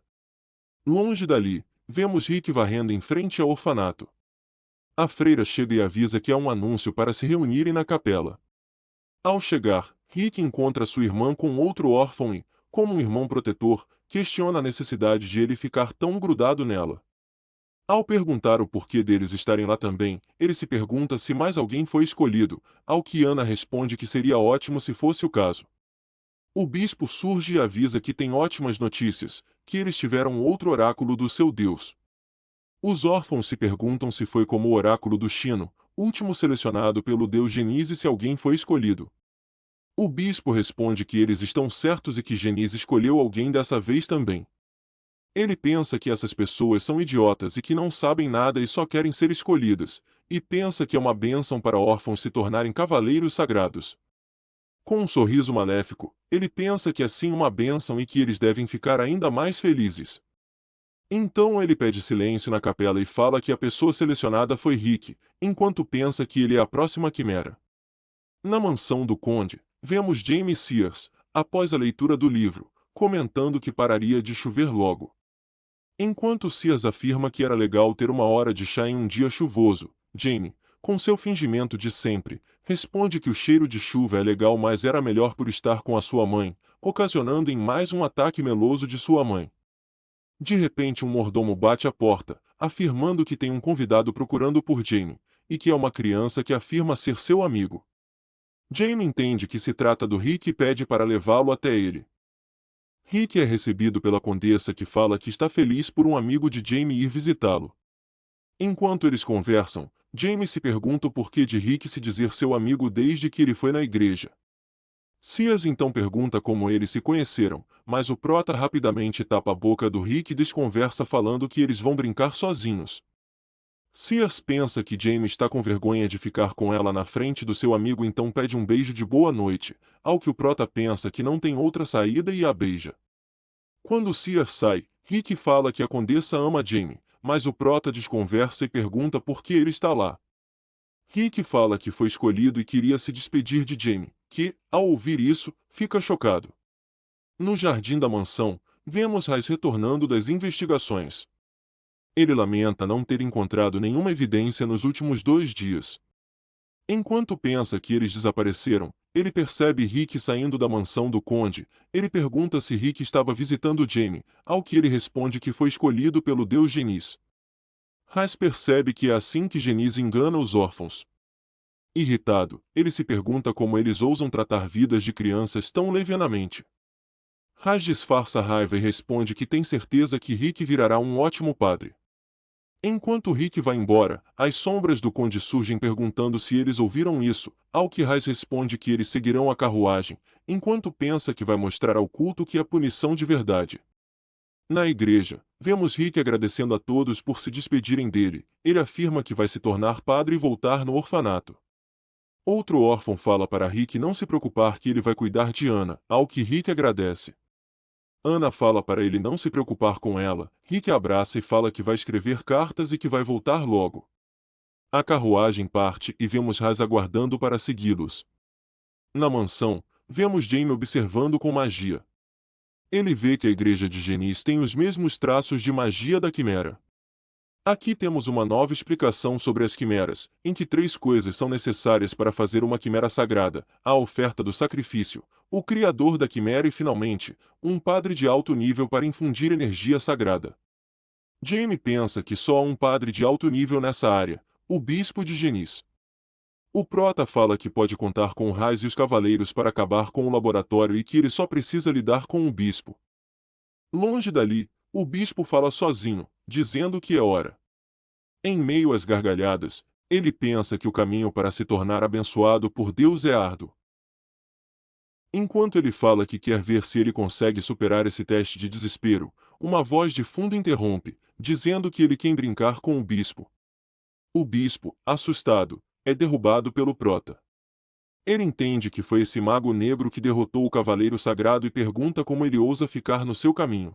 Longe dali, vemos Rick varrendo em frente ao orfanato. A freira chega e avisa que há um anúncio para se reunirem na capela. Ao chegar, Rick encontra sua irmã com outro órfão e, como um irmão protetor, questiona a necessidade de ele ficar tão grudado nela. Ao perguntar o porquê deles estarem lá também, ele se pergunta se mais alguém foi escolhido, ao que Ana responde que seria ótimo se fosse o caso. O bispo surge e avisa que tem ótimas notícias, que eles tiveram outro oráculo do seu Deus. Os órfãos se perguntam se foi como o oráculo do Chino, último selecionado pelo deus Genise, se alguém foi escolhido. O bispo responde que eles estão certos e que Genise escolheu alguém dessa vez também. Ele pensa que essas pessoas são idiotas e que não sabem nada e só querem ser escolhidas, e pensa que é uma bênção para órfãos se tornarem cavaleiros sagrados. Com um sorriso maléfico, ele pensa que é sim uma bênção e que eles devem ficar ainda mais felizes. Então ele pede silêncio na capela e fala que a pessoa selecionada foi Rick, enquanto pensa que ele é a próxima quimera. Na mansão do conde, vemos Jamie Sears, após a leitura do livro, comentando que pararia de chover logo. Enquanto Sears afirma que era legal ter uma hora de chá em um dia chuvoso, Jamie, com seu fingimento de sempre, responde que o cheiro de chuva é legal, mas era melhor por estar com a sua mãe, ocasionando em mais um ataque meloso de sua mãe. De repente um mordomo bate à porta, afirmando que tem um convidado procurando por Jamie, e que é uma criança que afirma ser seu amigo. Jamie entende que se trata do Rick e pede para levá-lo até ele. Rick é recebido pela condessa, que fala que está feliz por um amigo de Jamie ir visitá-lo. Enquanto eles conversam, Jamie se pergunta o porquê de Rick se dizer seu amigo desde que ele foi na igreja. Sears então pergunta como eles se conheceram, mas o prota rapidamente tapa a boca do Rick e desconversa falando que eles vão brincar sozinhos. Sears pensa que Jamie está com vergonha de ficar com ela na frente do seu amigo, então pede um beijo de boa noite, ao que o prota pensa que não tem outra saída e a beija. Quando Sears sai, Rick fala que a condessa ama Jamie, mas o prota desconversa e pergunta por que ele está lá. Rick fala que foi escolhido e queria se despedir de Jamie, que, ao ouvir isso, fica chocado. No jardim da mansão, vemos Raiz retornando das investigações. Ele lamenta não ter encontrado nenhuma evidência nos últimos 2 dias. Enquanto pensa que eles desapareceram, ele percebe Rick saindo da mansão do conde. Ele pergunta se Rick estava visitando Jamie, ao que ele responde que foi escolhido pelo deus Genise. Raiz percebe que é assim que Genise engana os órfãos. Irritado, ele se pergunta como eles ousam tratar vidas de crianças tão levianamente. Raiz disfarça a raiva e responde que tem certeza que Rick virará um ótimo padre. Enquanto Rick vai embora, as sombras do conde surgem perguntando se eles ouviram isso, ao que Raiz responde que eles seguirão a carruagem, enquanto pensa que vai mostrar ao culto que é punição de verdade. Na igreja, vemos Rick agradecendo a todos por se despedirem dele. Ele afirma que vai se tornar padre e voltar no orfanato. Outro órfão fala para Rick não se preocupar que ele vai cuidar de Ana, ao que Rick agradece. Ana fala para ele não se preocupar com ela. Rick abraça e fala que vai escrever cartas e que vai voltar logo. A carruagem parte e vemos Raz aguardando para segui-los. Na mansão, vemos Jamie observando com magia. Ele vê que a igreja de Genis tem os mesmos traços de magia da quimera. Aqui temos uma nova explicação sobre as quimeras, em que 3 coisas são necessárias para fazer uma quimera sagrada: a oferta do sacrifício, o criador da quimera e, finalmente, um padre de alto nível para infundir energia sagrada. Jamie pensa que só há um padre de alto nível nessa área, o bispo de Genis. O prota fala que pode contar com Raiz e os cavaleiros para acabar com o laboratório e que ele só precisa lidar com o bispo. Longe dali, o bispo fala sozinho, dizendo que é hora. Em meio às gargalhadas, ele pensa que o caminho para se tornar abençoado por Deus é árduo. Enquanto ele fala que quer ver se ele consegue superar esse teste de desespero, uma voz de fundo interrompe, dizendo que ele quer brincar com o bispo. O bispo, assustado, é derrubado pelo prota. Ele entende que foi esse mago negro que derrotou o cavaleiro sagrado e pergunta como ele ousa ficar no seu caminho.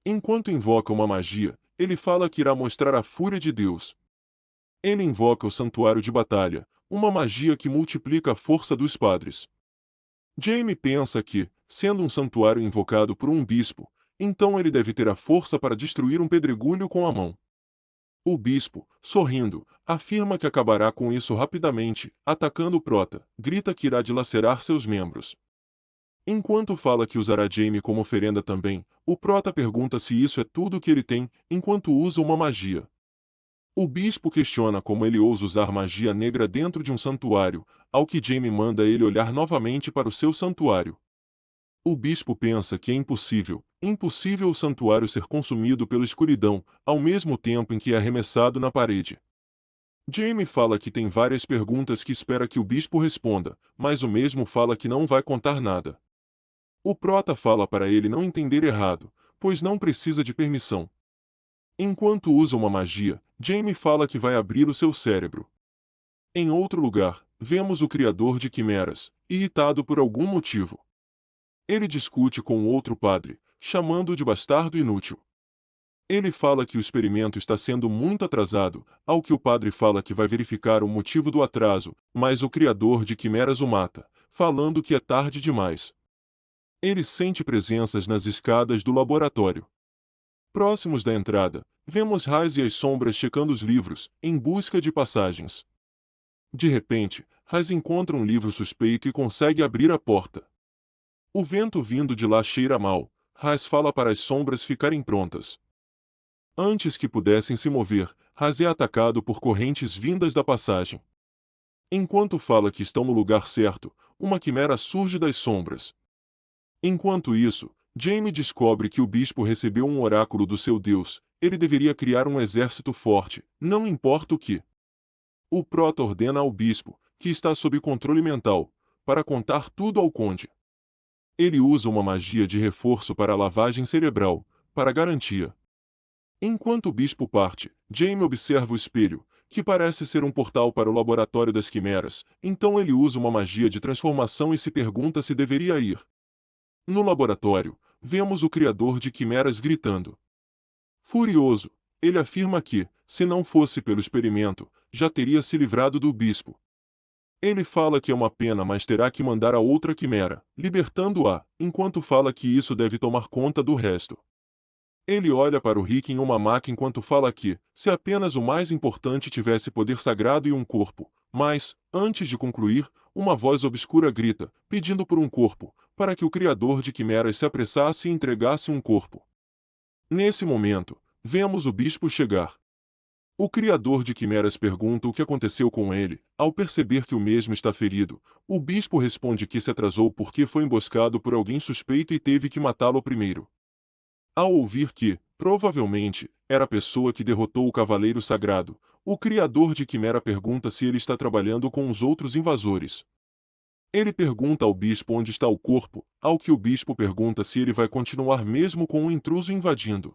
Enquanto invoca uma magia, ele fala que irá mostrar a fúria de Deus. Ele invoca o santuário de batalha, uma magia que multiplica a força dos padres. Jamie pensa que, sendo um santuário invocado por um bispo, então ele deve ter a força para destruir um pedregulho com a mão. O bispo, sorrindo, afirma que acabará com isso rapidamente, atacando o prota, grita que irá dilacerar seus membros. Enquanto fala que usará Jamie como oferenda também, o prota pergunta se isso é tudo que ele tem, enquanto usa uma magia. O bispo questiona como ele ousa usar magia negra dentro de um santuário, ao que Jamie manda ele olhar novamente para o seu santuário. O bispo pensa que é impossível o santuário ser consumido pela escuridão, ao mesmo tempo em que é arremessado na parede. Jamie fala que tem várias perguntas que espera que o bispo responda, mas o mesmo fala que não vai contar nada. O prota fala para ele não entender errado, pois não precisa de permissão. Enquanto usa uma magia, Jamie fala que vai abrir o seu cérebro. Em outro lugar, vemos o criador de quimeras, irritado por algum motivo. Ele discute com outro padre, chamando-o de bastardo inútil. Ele fala que o experimento está sendo muito atrasado, ao que o padre fala que vai verificar o motivo do atraso, mas o criador de quimeras o mata, falando que é tarde demais. Ele sente presenças nas escadas do laboratório. Próximos da entrada, vemos Raiz e as sombras checando os livros, em busca de passagens. De repente, Raiz encontra um livro suspeito e consegue abrir a porta. O vento vindo de lá cheira mal. Raiz fala para as sombras ficarem prontas. Antes que pudessem se mover, Raiz é atacado por correntes vindas da passagem. Enquanto fala que estão no lugar certo, uma quimera surge das sombras. Enquanto isso, Jamie descobre que o bispo recebeu um oráculo do seu Deus. Ele deveria criar um exército forte, não importa o que. O prota ordena ao bispo, que está sob controle mental, para contar tudo ao conde. Ele usa uma magia de reforço para a lavagem cerebral, para garantia. Enquanto o bispo parte, Jamie observa o espelho, que parece ser um portal para o laboratório das quimeras, então ele usa uma magia de transformação e se pergunta se deveria ir. No laboratório, vemos o criador de quimeras gritando. Furioso, ele afirma que, se não fosse pelo experimento, já teria se livrado do bispo. Ele fala que é uma pena, mas terá que mandar a outra quimera, libertando-a, enquanto fala que isso deve tomar conta do resto. Ele olha para o Rick em uma maca enquanto fala que, se apenas o mais importante tivesse poder sagrado e um corpo, mas, antes de concluir, uma voz obscura grita, pedindo por um corpo, para que o criador de quimeras se apressasse e entregasse um corpo. Nesse momento, vemos o bispo chegar. O criador de quimeras pergunta o que aconteceu com ele. Ao perceber que o mesmo está ferido, o bispo responde que se atrasou porque foi emboscado por alguém suspeito e teve que matá-lo primeiro. Ao ouvir que, Provavelmente, era a pessoa que derrotou o Cavaleiro Sagrado. O criador de Quimera pergunta se ele está trabalhando com os outros invasores. Ele pergunta ao bispo onde está o corpo, ao que o bispo pergunta se ele vai continuar mesmo com o intruso invadindo.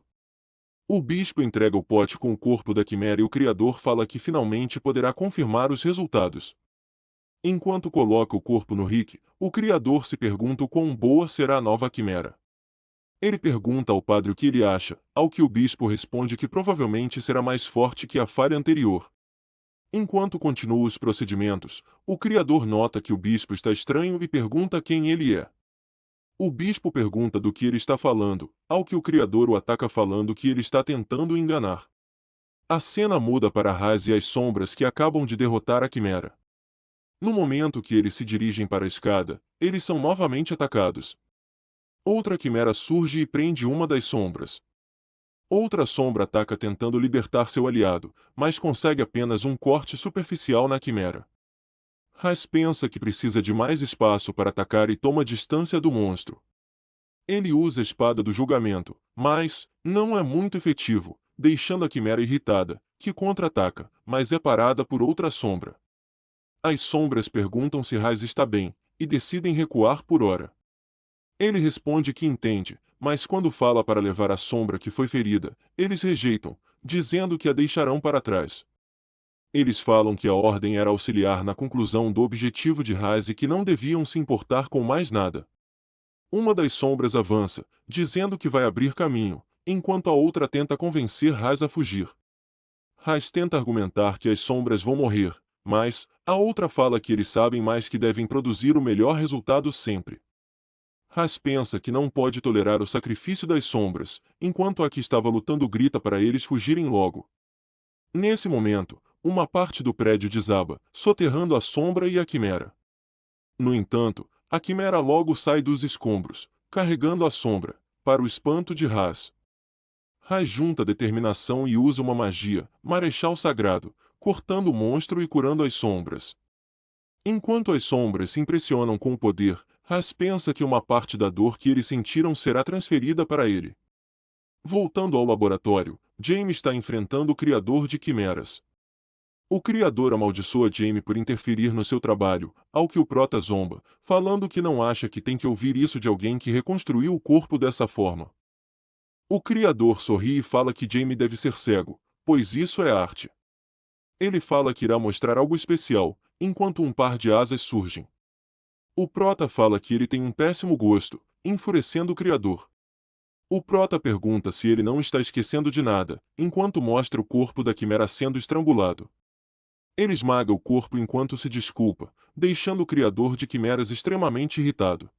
O bispo entrega o pote com o corpo da Quimera e o criador fala que finalmente poderá confirmar os resultados. Enquanto coloca o corpo no Rick, o criador se pergunta o quão boa será a nova Quimera. Ele pergunta ao padre o que ele acha, ao que o bispo responde que provavelmente será mais forte que a falha anterior. Enquanto continua os procedimentos, o criador nota que o bispo está estranho e pergunta quem ele é. O bispo pergunta do que ele está falando, ao que o criador o ataca falando que ele está tentando enganar. A cena muda para Raz e as sombras que acabam de derrotar a Quimera. No momento que eles se dirigem para a escada, eles são novamente atacados. Outra Quimera surge e prende uma das sombras. Outra sombra ataca tentando libertar seu aliado, mas consegue apenas um corte superficial na Quimera. Raz pensa que precisa de mais espaço para atacar e toma distância do monstro. Ele usa a espada do julgamento, mas não é muito efetivo, deixando a Quimera irritada, que contra-ataca, mas é parada por outra sombra. As sombras perguntam se Raz está bem, e decidem recuar por hora. Ele responde que entende, mas quando fala para levar a sombra que foi ferida, eles rejeitam, dizendo que a deixarão para trás. Eles falam que a ordem era auxiliar na conclusão do objetivo de Raz e que não deviam se importar com mais nada. Uma das sombras avança, dizendo que vai abrir caminho, enquanto a outra tenta convencer Raz a fugir. Raz tenta argumentar que as sombras vão morrer, mas a outra fala que eles sabem mais que devem produzir o melhor resultado sempre. Raz pensa que não pode tolerar o sacrifício das sombras, enquanto a que estava lutando grita para eles fugirem logo. Nesse momento, uma parte do prédio desaba, soterrando a sombra e a Quimera. No entanto, a Quimera logo sai dos escombros, carregando a sombra, para o espanto de Raz. Raz junta determinação e usa uma magia, Marechal Sagrado, cortando o monstro e curando as sombras. Enquanto as sombras se impressionam com o poder, Raz pensa que uma parte da dor que eles sentiram será transferida para ele. Voltando ao laboratório, Jamie está enfrentando o criador de quimeras. O criador amaldiçoa Jamie por interferir no seu trabalho, ao que o prota zomba, falando que não acha que tem que ouvir isso de alguém que reconstruiu o corpo dessa forma. O criador sorri e fala que Jamie deve ser cego, pois isso é arte. Ele fala que irá mostrar algo especial, enquanto um par de asas surgem. O prota fala que ele tem um péssimo gosto, enfurecendo o criador. O prota pergunta se ele não está esquecendo de nada, enquanto mostra o corpo da quimera sendo estrangulado. Ele esmaga o corpo enquanto se desculpa, deixando o criador de quimeras extremamente irritado.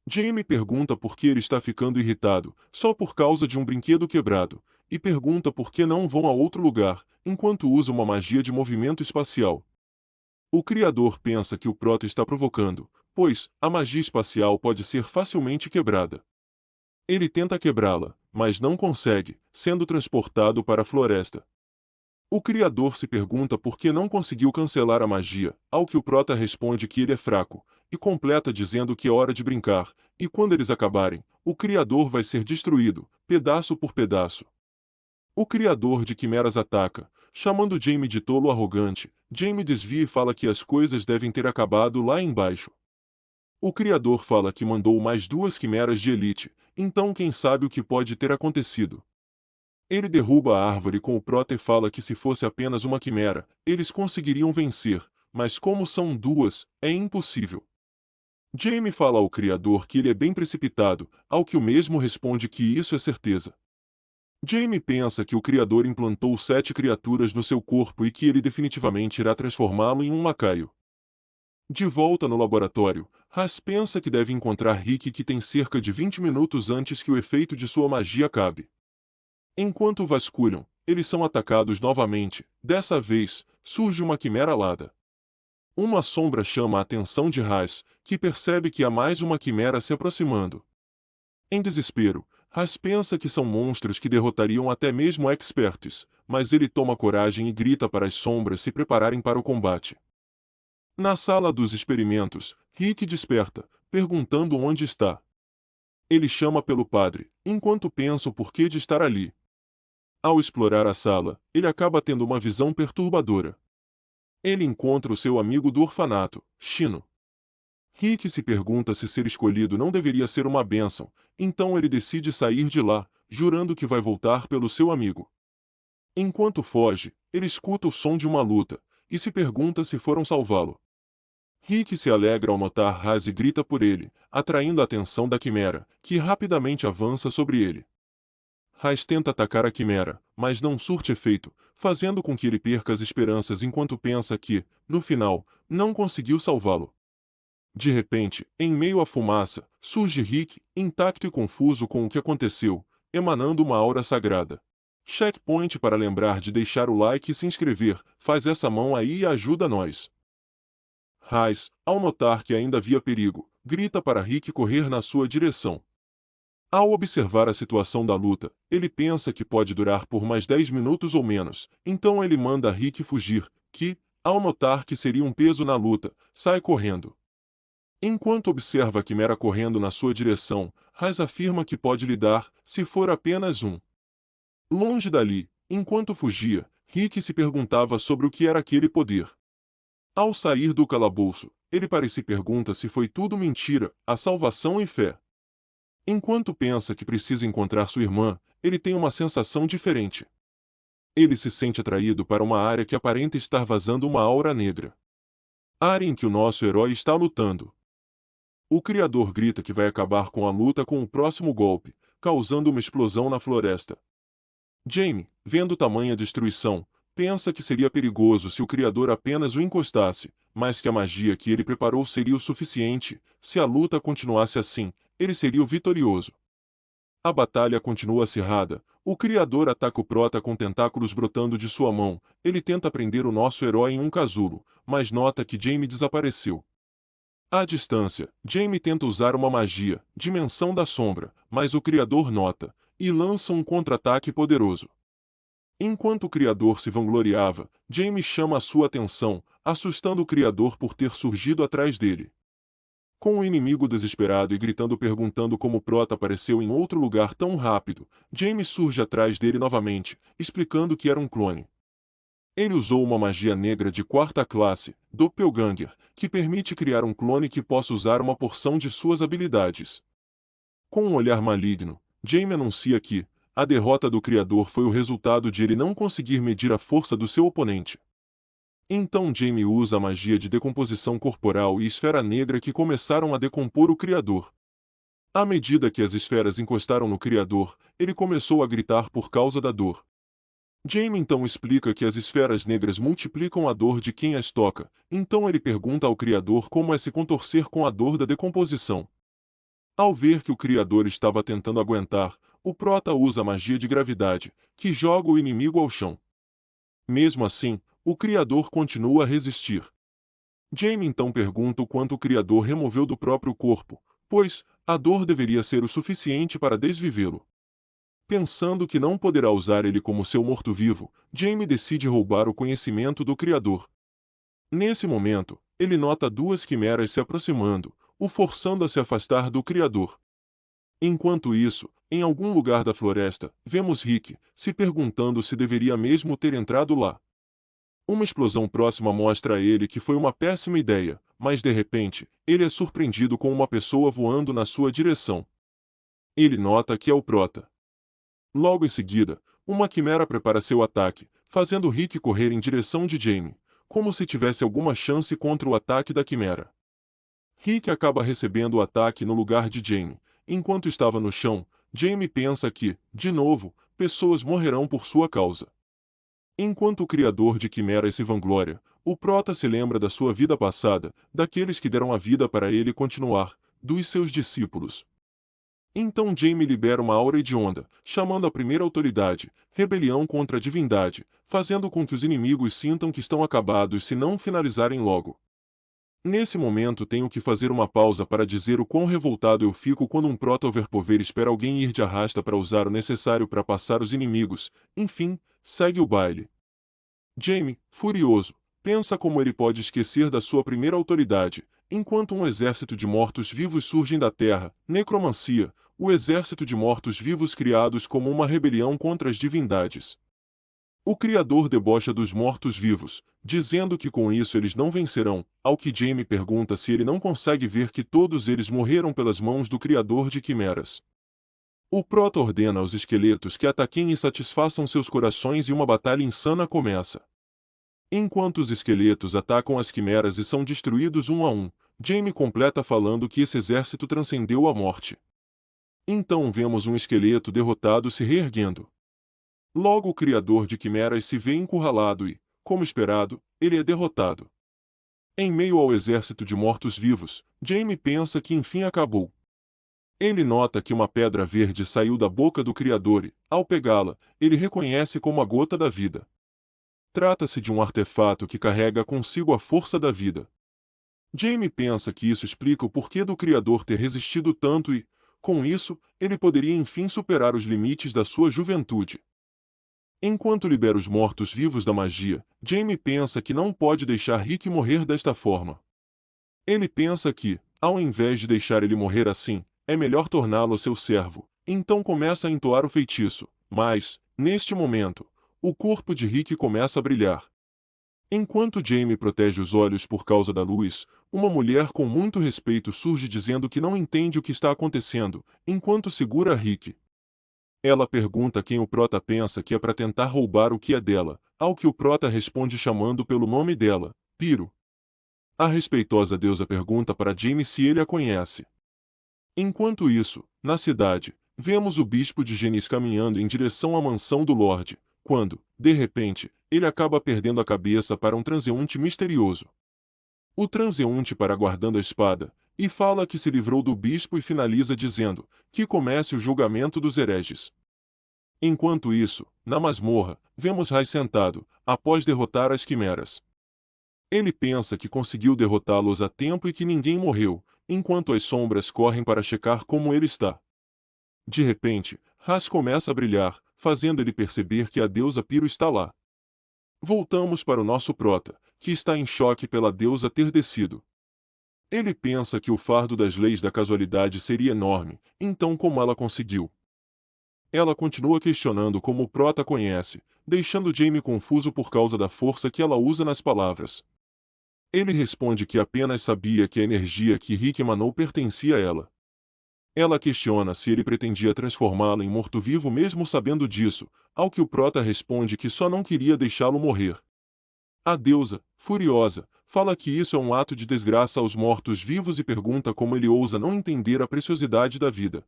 Jamie pergunta por que ele está ficando irritado, só por causa de um brinquedo quebrado, e pergunta por que não vão a outro lugar, enquanto usa uma magia de movimento espacial. O criador pensa que o prota está provocando, pois a magia espacial pode ser facilmente quebrada. Ele tenta quebrá-la, mas não consegue, sendo transportado para a floresta. O criador se pergunta por que não conseguiu cancelar a magia, ao que o prota responde que ele é fraco, e completa dizendo que é hora de brincar, e quando eles acabarem, o criador vai ser destruído, pedaço por pedaço. O criador de quimeras ataca, chamando Jamie de tolo arrogante. Jamie desvia e fala que as coisas devem ter acabado lá embaixo. O criador fala que mandou mais 2 quimeras de elite, então quem sabe o que pode ter acontecido. Ele derruba a árvore com o prota e fala que se fosse apenas uma quimera, eles conseguiriam vencer, mas como são 2, é impossível. Jamie fala ao criador que ele é bem precipitado, ao que o mesmo responde que isso é certeza. Jamie pensa que o criador implantou 7 criaturas no seu corpo e que ele definitivamente irá transformá-lo em um lacaio. De volta no laboratório, Raz pensa que deve encontrar Rick que tem cerca de 20 minutos antes que o efeito de sua magia acabe. Enquanto vasculham, eles são atacados novamente. Dessa vez, surge uma quimera alada. Uma sombra chama a atenção de Raz, que percebe que há mais uma quimera se aproximando. Em desespero, Raz pensa que são monstros que derrotariam até mesmo experts, mas ele toma coragem e grita para as sombras se prepararem para o combate. Na sala dos experimentos, Rick desperta, perguntando onde está. Ele chama pelo padre, enquanto pensa o porquê de estar ali. Ao explorar a sala, ele acaba tendo uma visão perturbadora. Ele encontra o seu amigo do orfanato, Shino. Rick se pergunta se ser escolhido não deveria ser uma bênção, então ele decide sair de lá, jurando que vai voltar pelo seu amigo. Enquanto foge, ele escuta o som de uma luta, e se pergunta se foram salvá-lo. Rick se alegra ao notar Raz e grita por ele, atraindo a atenção da Quimera, que rapidamente avança sobre ele. Raz tenta atacar a Quimera, mas não surte efeito, fazendo com que ele perca as esperanças enquanto pensa que, no final, não conseguiu salvá-lo. De repente, em meio à fumaça, surge Rick, intacto e confuso com o que aconteceu, emanando uma aura sagrada. Checkpoint para lembrar de deixar o like e se inscrever, faz essa mão aí e ajuda nós. Raz, ao notar que ainda havia perigo, grita para Rick correr na sua direção. Ao observar a situação da luta, ele pensa que pode durar por mais 10 minutos ou menos, então ele manda Rick fugir, que, ao notar que seria um peso na luta, sai correndo. Enquanto observa a Quimera correndo na sua direção, Raz afirma que pode lidar, se for apenas um. Longe dali, enquanto fugia, Rick se perguntava sobre o que era aquele poder. Ao sair do calabouço, ele se pergunta se foi tudo mentira, a salvação e fé. Enquanto pensa que precisa encontrar sua irmã, ele tem uma sensação diferente. Ele se sente atraído para uma área que aparenta estar vazando uma aura negra. Área em que o nosso herói está lutando. O Criador grita que vai acabar com a luta com o próximo golpe, causando uma explosão na floresta. Jamie, vendo tamanha destruição, pensa que seria perigoso se o Criador apenas o encostasse, mas que a magia que ele preparou seria o suficiente. Se a luta continuasse assim, ele seria o vitorioso. A batalha continua acirrada, o Criador ataca o Prota com tentáculos brotando de sua mão, ele tenta prender o nosso herói em um casulo, mas nota que Jamie desapareceu. À distância, Jamie tenta usar uma magia, Dimensão da Sombra, mas o Criador nota, e lança um contra-ataque poderoso. Enquanto o Criador se vangloriava, Jamie chama a sua atenção, assustando o Criador por ter surgido atrás dele. Com o inimigo desesperado e gritando perguntando como Prota apareceu em outro lugar tão rápido, Jamie surge atrás dele novamente, explicando que era um clone. Ele usou uma magia negra de quarta classe, Doppelganger, que permite criar um clone que possa usar uma porção de suas habilidades. Com um olhar maligno, Jamie anuncia que a derrota do Criador foi o resultado de ele não conseguir medir a força do seu oponente. Então Jamie usa a magia de decomposição corporal e esfera negra que começaram a decompor o Criador. À medida que as esferas encostaram no Criador, ele começou a gritar por causa da dor. Jamie então explica que as esferas negras multiplicam a dor de quem as toca, então ele pergunta ao Criador como é se contorcer com a dor da decomposição. Ao ver que o Criador estava tentando aguentar, o Prota usa a magia de gravidade, que joga o inimigo ao chão. Mesmo assim, o Criador continua a resistir. Jamie então pergunta o quanto o Criador removeu do próprio corpo, pois a dor deveria ser o suficiente para desvivê-lo. Pensando que não poderá usar ele como seu morto-vivo, Jamie decide roubar o conhecimento do Criador. Nesse momento, ele nota duas quimeras se aproximando, o forçando a se afastar do Criador. Enquanto isso, em algum lugar da floresta, vemos Rick, se perguntando se deveria mesmo ter entrado lá. Uma explosão próxima mostra a ele que foi uma péssima ideia, mas de repente, ele é surpreendido com uma pessoa voando na sua direção. Ele nota que é o Prota. Logo em seguida, uma quimera prepara seu ataque, fazendo Rick correr em direção de Jamie, como se tivesse alguma chance contra o ataque da quimera. Rick acaba recebendo o ataque no lugar de Jamie. Enquanto estava no chão, Jamie pensa que, de novo, pessoas morrerão por sua causa. Enquanto o Criador de quimeras se vangloria, o Prota se lembra da sua vida passada, daqueles que deram a vida para ele continuar, dos seus discípulos. Então Jamie libera uma aura hedionda, chamando a primeira autoridade, rebelião contra a divindade, fazendo com que os inimigos sintam que estão acabados se não finalizarem logo. Nesse momento tenho que fazer uma pausa para dizer o quão revoltado eu fico quando um proto-overpover espera alguém ir de arrasta para usar o necessário para passar os inimigos, enfim, segue o baile. Jamie, furioso, pensa como ele pode esquecer da sua primeira autoridade, enquanto um exército de mortos-vivos surgem da terra, necromancia, o exército de mortos-vivos criados como uma rebelião contra as divindades. O Criador debocha dos mortos-vivos, dizendo que com isso eles não vencerão, ao que Jaime pergunta se ele não consegue ver que todos eles morreram pelas mãos do Criador de quimeras. O Prota ordena aos esqueletos que ataquem e satisfaçam seus corações e uma batalha insana começa. Enquanto os esqueletos atacam as quimeras e são destruídos um a um, Jaime completa falando que esse exército transcendeu a morte. Então vemos um esqueleto derrotado se reerguendo. Logo o criador de quimeras se vê encurralado e, como esperado, ele é derrotado. Em meio ao exército de mortos-vivos, Jaime pensa que enfim acabou. Ele nota que uma pedra verde saiu da boca do criador e, ao pegá-la, ele reconhece como a gota da vida. Trata-se de um artefato que carrega consigo a força da vida. Jaime pensa que isso explica o porquê do criador ter resistido tanto e, com isso, ele poderia enfim superar os limites da sua juventude. Enquanto libera os mortos-vivos da magia, Jaime pensa que não pode deixar Rick morrer desta forma. Ele pensa que, ao invés de deixar ele morrer assim, é melhor torná-lo seu servo, então começa a entoar o feitiço, mas, neste momento, o corpo de Rick começa a brilhar. Enquanto Jaime protege os olhos por causa da luz, uma mulher com muito respeito surge dizendo que não entende o que está acontecendo, enquanto segura Rick. Ela pergunta quem o Prota pensa que é para tentar roubar o que é dela, ao que o Prota responde chamando pelo nome dela, Piro. A respeitosa deusa pergunta para Jaime se ele a conhece. Enquanto isso, na cidade, vemos o bispo de Genis caminhando em direção à mansão do Lorde, quando, de repente, ele acaba perdendo a cabeça para um transeunte misterioso. O transeunte para guardando a espada, e fala que se livrou do bispo e finaliza dizendo que comece o julgamento dos hereges. Enquanto isso, na masmorra, vemos Rai sentado, após derrotar as quimeras. Ele pensa que conseguiu derrotá-los a tempo e que ninguém morreu, enquanto as sombras correm para checar como ele está. De repente, Ras começa a brilhar, fazendo ele perceber que a deusa Piro está lá. Voltamos para o nosso Prota, que está em choque pela deusa ter descido. Ele pensa que o fardo das leis da casualidade seria enorme, então como ela conseguiu? Ela continua questionando como o Prota conhece, deixando Jaime confuso por causa da força que ela usa nas palavras. Ele responde que apenas sabia que a energia que Rick emanou pertencia a ela. Ela questiona se ele pretendia transformá-lo em morto-vivo mesmo sabendo disso, ao que o Prota responde que só não queria deixá-lo morrer. A deusa, furiosa, fala que isso é um ato de desgraça aos mortos-vivos e pergunta como ele ousa não entender a preciosidade da vida.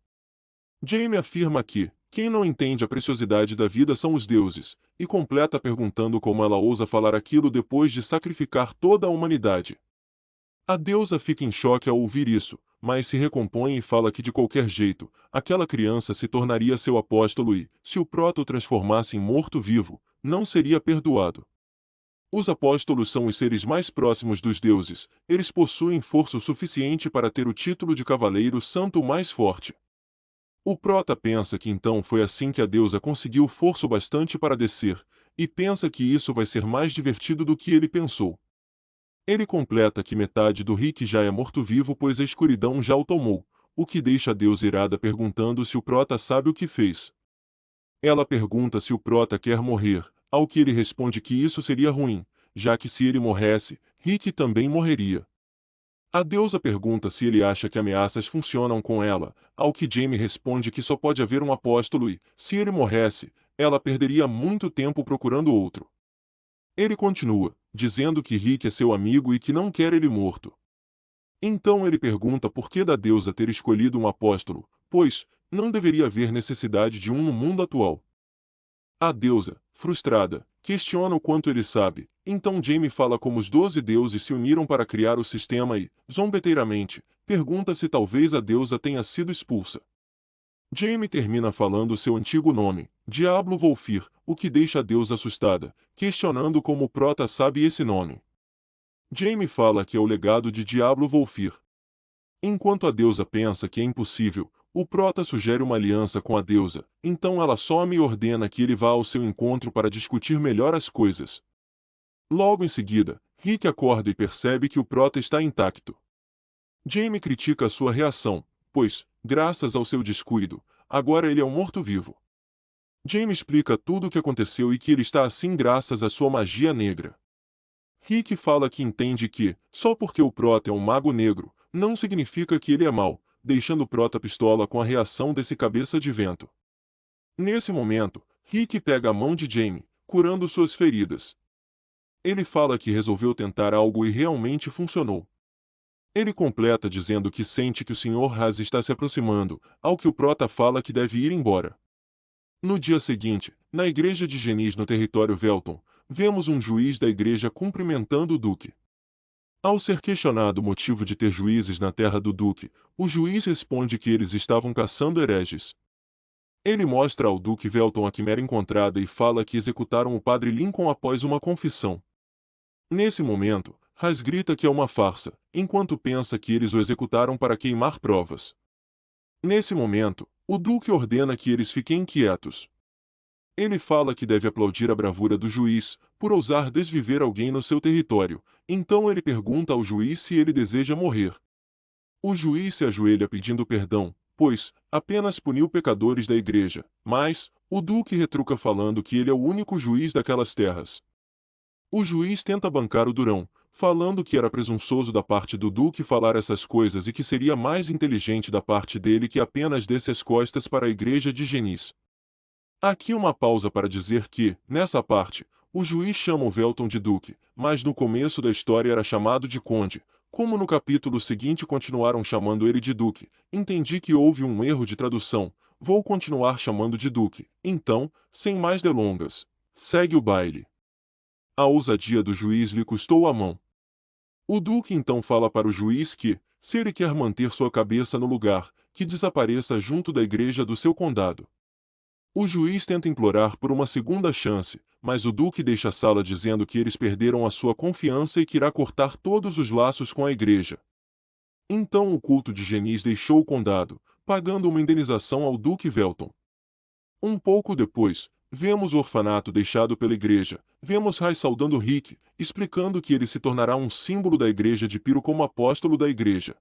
Jaime afirma que, quem não entende a preciosidade da vida são os deuses, e completa perguntando como ela ousa falar aquilo depois de sacrificar toda a humanidade. A deusa fica em choque ao ouvir isso, mas se recompõe e fala que de qualquer jeito, aquela criança se tornaria seu apóstolo e, se o Prota o transformasse em morto-vivo, não seria perdoado. Os apóstolos são os seres mais próximos dos deuses, eles possuem força o suficiente para ter o título de cavaleiro santo mais forte. O Prota pensa que então foi assim que a deusa conseguiu força o bastante para descer, e pensa que isso vai ser mais divertido do que ele pensou. Ele completa que metade do Rick já é morto-vivo pois a escuridão já o tomou, o que deixa a deusa irada perguntando se o Prota sabe o que fez. Ela pergunta se o Prota quer morrer, ao que ele responde que isso seria ruim, já que se ele morresse, Rick também morreria. A deusa pergunta se ele acha que ameaças funcionam com ela, ao que Jaime responde que só pode haver um apóstolo e, se ele morresse, ela perderia muito tempo procurando outro. Ele continua, dizendo que Rick é seu amigo e que não quer ele morto. Então ele pergunta por que da deusa ter escolhido um apóstolo, pois, não deveria haver necessidade de um no mundo atual. A deusa, frustrada, questiona o quanto ele sabe, então Jaime fala como os 12 deuses se uniram para criar o sistema e, zombeteiramente, pergunta se talvez a deusa tenha sido expulsa. Jaime termina falando seu antigo nome, Diablo Volfir, o que deixa a deusa assustada, questionando como o Prota sabe esse nome. Jaime fala que é o legado de Diablo Volfir. Enquanto a deusa pensa que é impossível, o Prota sugere uma aliança com a deusa, então ela some e ordena que ele vá ao seu encontro para discutir melhor as coisas. Logo em seguida, Rick acorda e percebe que o Prota está intacto. Jaime critica a sua reação, pois, graças ao seu descuido, agora ele é um morto-vivo. Jamie explica tudo o que aconteceu e que ele está assim graças à sua magia negra. Rick fala que entende que, só porque o Prota é um mago negro, não significa que ele é mau, deixando o Prota pistola com a reação desse cabeça de vento. Nesse momento, Rick pega a mão de Jamie, curando suas feridas. Ele fala que resolveu tentar algo e realmente funcionou. Ele completa dizendo que sente que o Sr. Haas está se aproximando, ao que o Prota fala que deve ir embora. No dia seguinte, na igreja de Genis no território Velton, vemos um juiz da igreja cumprimentando o Duque. Ao ser questionado o motivo de ter juízes na terra do Duque, o juiz responde que eles estavam caçando hereges. Ele mostra ao Duque Velton a quimera encontrada e fala que executaram o padre Lincoln após uma confissão. Nesse momento, Haas grita que é uma farsa, enquanto pensa que eles o executaram para queimar provas. Nesse momento, o Duque ordena que eles fiquem quietos. Ele fala que deve aplaudir a bravura do juiz, por ousar desviver alguém no seu território, então ele pergunta ao juiz se ele deseja morrer. O juiz se ajoelha pedindo perdão, pois apenas puniu pecadores da igreja, mas o Duque retruca falando que ele é o único juiz daquelas terras. O juiz tenta bancar o Durão, falando que era presunçoso da parte do Duque falar essas coisas e que seria mais inteligente da parte dele que apenas desse as costas para a igreja de Genis. Aqui uma pausa para dizer que, nessa parte, o juiz chama o Velton de Duque, mas no começo da história era chamado de Conde. Como no capítulo seguinte continuaram chamando ele de Duque, entendi que houve um erro de tradução, vou continuar chamando de Duque. Então, sem mais delongas, segue o baile. A ousadia do juiz lhe custou a mão. O Duque então fala para o juiz que, se ele quer manter sua cabeça no lugar, que desapareça junto da igreja do seu condado. O juiz tenta implorar por uma segunda chance, mas o Duque deixa a sala dizendo que eles perderam a sua confiança e que irá cortar todos os laços com a igreja. Então o culto de Genis deixou o condado, pagando uma indenização ao Duque Velton. Um pouco depois, vemos o orfanato deixado pela igreja, vemos Rai saudando Rick, explicando que ele se tornará um símbolo da igreja de Piro como apóstolo da igreja.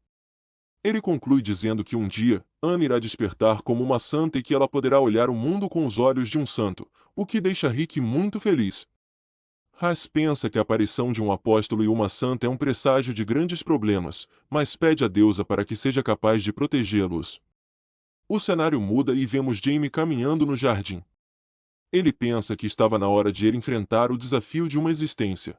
Ele conclui dizendo que um dia, Anne irá despertar como uma santa e que ela poderá olhar o mundo com os olhos de um santo, o que deixa Rick muito feliz. Haas pensa que a aparição de um apóstolo e uma santa é um presságio de grandes problemas, mas pede a deusa para que seja capaz de protegê-los. O cenário muda e vemos Jamie caminhando no jardim. Ele pensa que estava na hora de ele enfrentar o desafio de uma existência.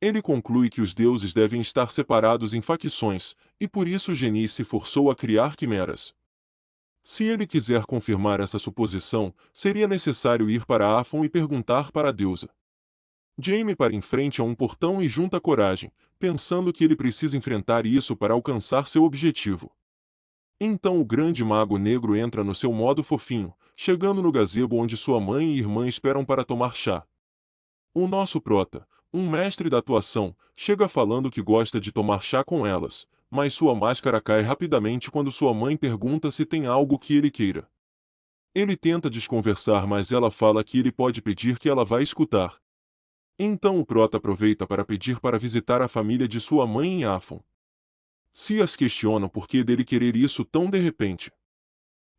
Ele conclui que os deuses devem estar separados em facções, e por isso Genis se forçou a criar quimeras. Se ele quiser confirmar essa suposição, seria necessário ir para Afon e perguntar para a deusa. Jamie para em frente a um portão e junta coragem, pensando que ele precisa enfrentar isso para alcançar seu objetivo. Então o grande mago negro entra no seu modo fofinho, chegando no gazebo onde sua mãe e irmã esperam para tomar chá. O nosso prota, um mestre da atuação, chega falando que gosta de tomar chá com elas, mas sua máscara cai rapidamente quando sua mãe pergunta se tem algo que ele queira. Ele tenta desconversar, mas ela fala que ele pode pedir que ela vá escutar. Então o prota aproveita para pedir para visitar a família de sua mãe em Afon. Sias questiona por que dele querer isso tão de repente.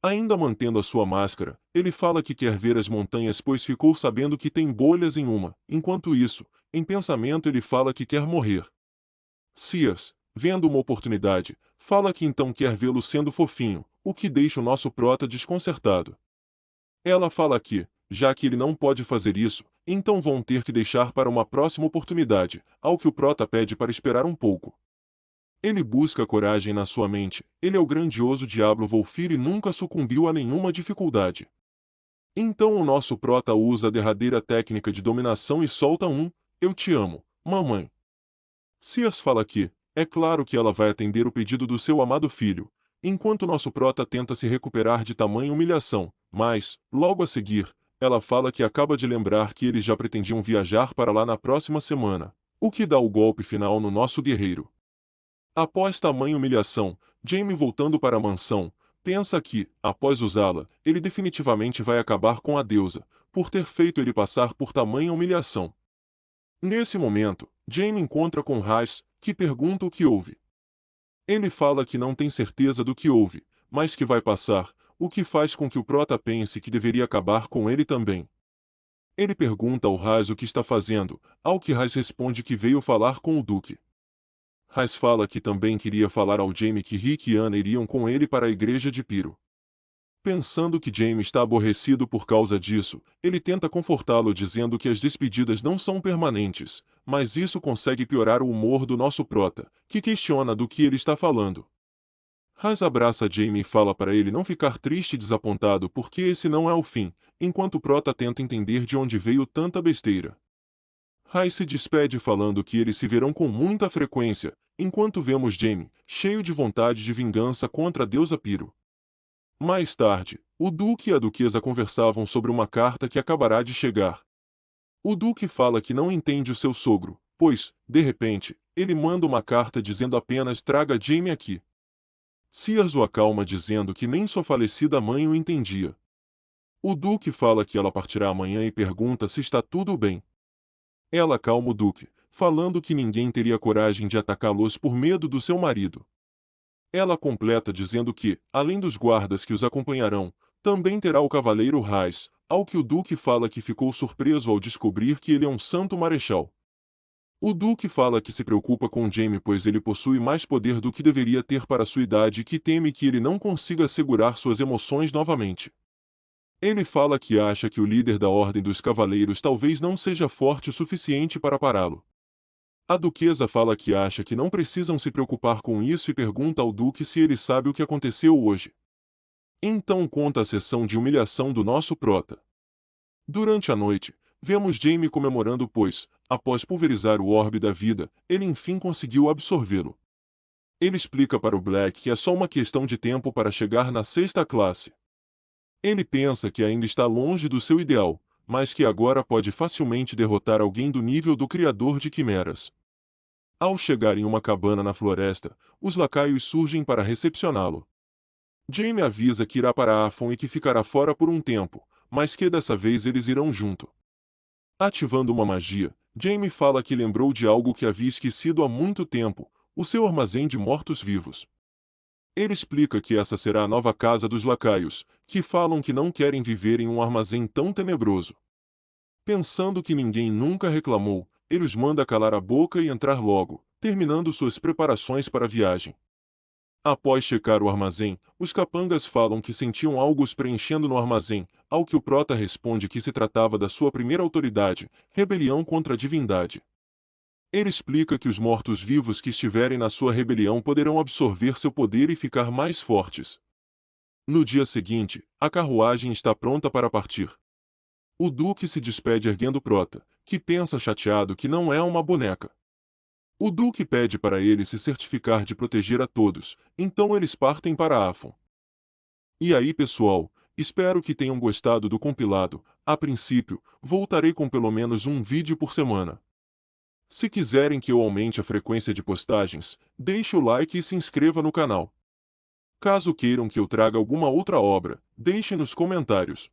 Ainda mantendo a sua máscara, ele fala que quer ver as montanhas pois ficou sabendo que tem bolhas em uma. Enquanto isso, em pensamento ele fala que quer morrer. Sias, vendo uma oportunidade, fala que então quer vê-lo sendo fofinho, o que deixa o nosso prota desconcertado. Ela fala que, já que ele não pode fazer isso, então vão ter que deixar para uma próxima oportunidade, ao que o prota pede para esperar um pouco. Ele busca coragem na sua mente, ele é o grandioso Diablo Volfir e nunca sucumbiu a nenhuma dificuldade. Então o nosso prota usa a derradeira técnica de dominação e solta um, eu te amo, mamãe. Sias fala que, é claro que ela vai atender o pedido do seu amado filho, enquanto nosso prota tenta se recuperar de tamanha humilhação, mas, logo a seguir, ela fala que acaba de lembrar que eles já pretendiam viajar para lá na próxima semana, o que dá o golpe final no nosso guerreiro. Após tamanha humilhação, Jamie voltando para a mansão, pensa que, após usá-la, ele definitivamente vai acabar com a deusa, por ter feito ele passar por tamanha humilhação. Nesse momento, Jamie encontra com Haas, que pergunta o que houve. Ele fala que não tem certeza do que houve, mas que vai passar, o que faz com que o Prota pense que deveria acabar com ele também. Ele pergunta ao Raiz o que está fazendo, ao que Raiz responde que veio falar com o Duque. Raiz fala que também queria falar ao Jaime que Rick e Anna iriam com ele para a igreja de Pyro. Pensando que Jaime está aborrecido por causa disso, ele tenta confortá-lo dizendo que as despedidas não são permanentes, mas isso consegue piorar o humor do nosso Prota, que questiona do que ele está falando. Raiz abraça Jaime e fala para ele não ficar triste e desapontado porque esse não é o fim, enquanto Prota tenta entender de onde veio tanta besteira. Raiz se despede falando que eles se verão com muita frequência, enquanto vemos Jaime, cheio de vontade de vingança contra a deusa Pyro. Mais tarde, o Duque e a Duquesa conversavam sobre uma carta que acabará de chegar. O Duque fala que não entende o seu sogro, pois, de repente, ele manda uma carta dizendo apenas traga Jaime aqui. Sears o acalma dizendo que nem sua falecida mãe o entendia. O Duque fala que ela partirá amanhã e pergunta se está tudo bem. Ela acalma o Duque, falando que ninguém teria coragem de atacá-los por medo do seu marido. Ela completa dizendo que, além dos guardas que os acompanharão, também terá o cavaleiro Raiz, ao que o Duque fala que ficou surpreso ao descobrir que ele é um santo marechal. O Duque fala que se preocupa com Jaime pois ele possui mais poder do que deveria ter para sua idade e que teme que ele não consiga segurar suas emoções novamente. Ele fala que acha que o líder da Ordem dos Cavaleiros talvez não seja forte o suficiente para pará-lo. A Duquesa fala que acha que não precisam se preocupar com isso e pergunta ao Duque se ele sabe o que aconteceu hoje. Então conta a sessão de humilhação do nosso Prota. Durante a noite, vemos Jaime comemorando pois, após pulverizar o orbe da vida, ele enfim conseguiu absorvê-lo. Ele explica para o Black que é só uma questão de tempo para chegar na 6ª classe. Ele pensa que ainda está longe do seu ideal, mas que agora pode facilmente derrotar alguém do nível do Criador de Quimeras. Ao chegar em uma cabana na floresta, os lacaios surgem para recepcioná-lo. Jaime avisa que irá para Afon e que ficará fora por um tempo, mas que dessa vez eles irão junto. Ativando uma magia, Jaime fala que lembrou de algo que havia esquecido há muito tempo, o seu armazém de mortos-vivos. Ele explica que essa será a nova casa dos lacaios, que falam que não querem viver em um armazém tão tenebroso. Pensando que ninguém nunca reclamou, ele os manda calar a boca e entrar logo, terminando suas preparações para a viagem. Após checar o armazém, os capangas falam que sentiam algo os preenchendo no armazém, ao que o Prota responde que se tratava da sua primeira autoridade, rebelião contra a divindade. Ele explica que os mortos-vivos que estiverem na sua rebelião poderão absorver seu poder e ficar mais fortes. No dia seguinte, a carruagem está pronta para partir. O Duque se despede erguendo Prota, que pensa chateado que não é uma boneca. O Duque pede para ele se certificar de proteger a todos, então eles partem para Afon. E aí pessoal, espero que tenham gostado do compilado. A princípio, voltarei com pelo menos um vídeo por semana. Se quiserem que eu aumente a frequência de postagens, deixe o like e se inscreva no canal. Caso queiram que eu traga alguma outra obra, deixem nos comentários.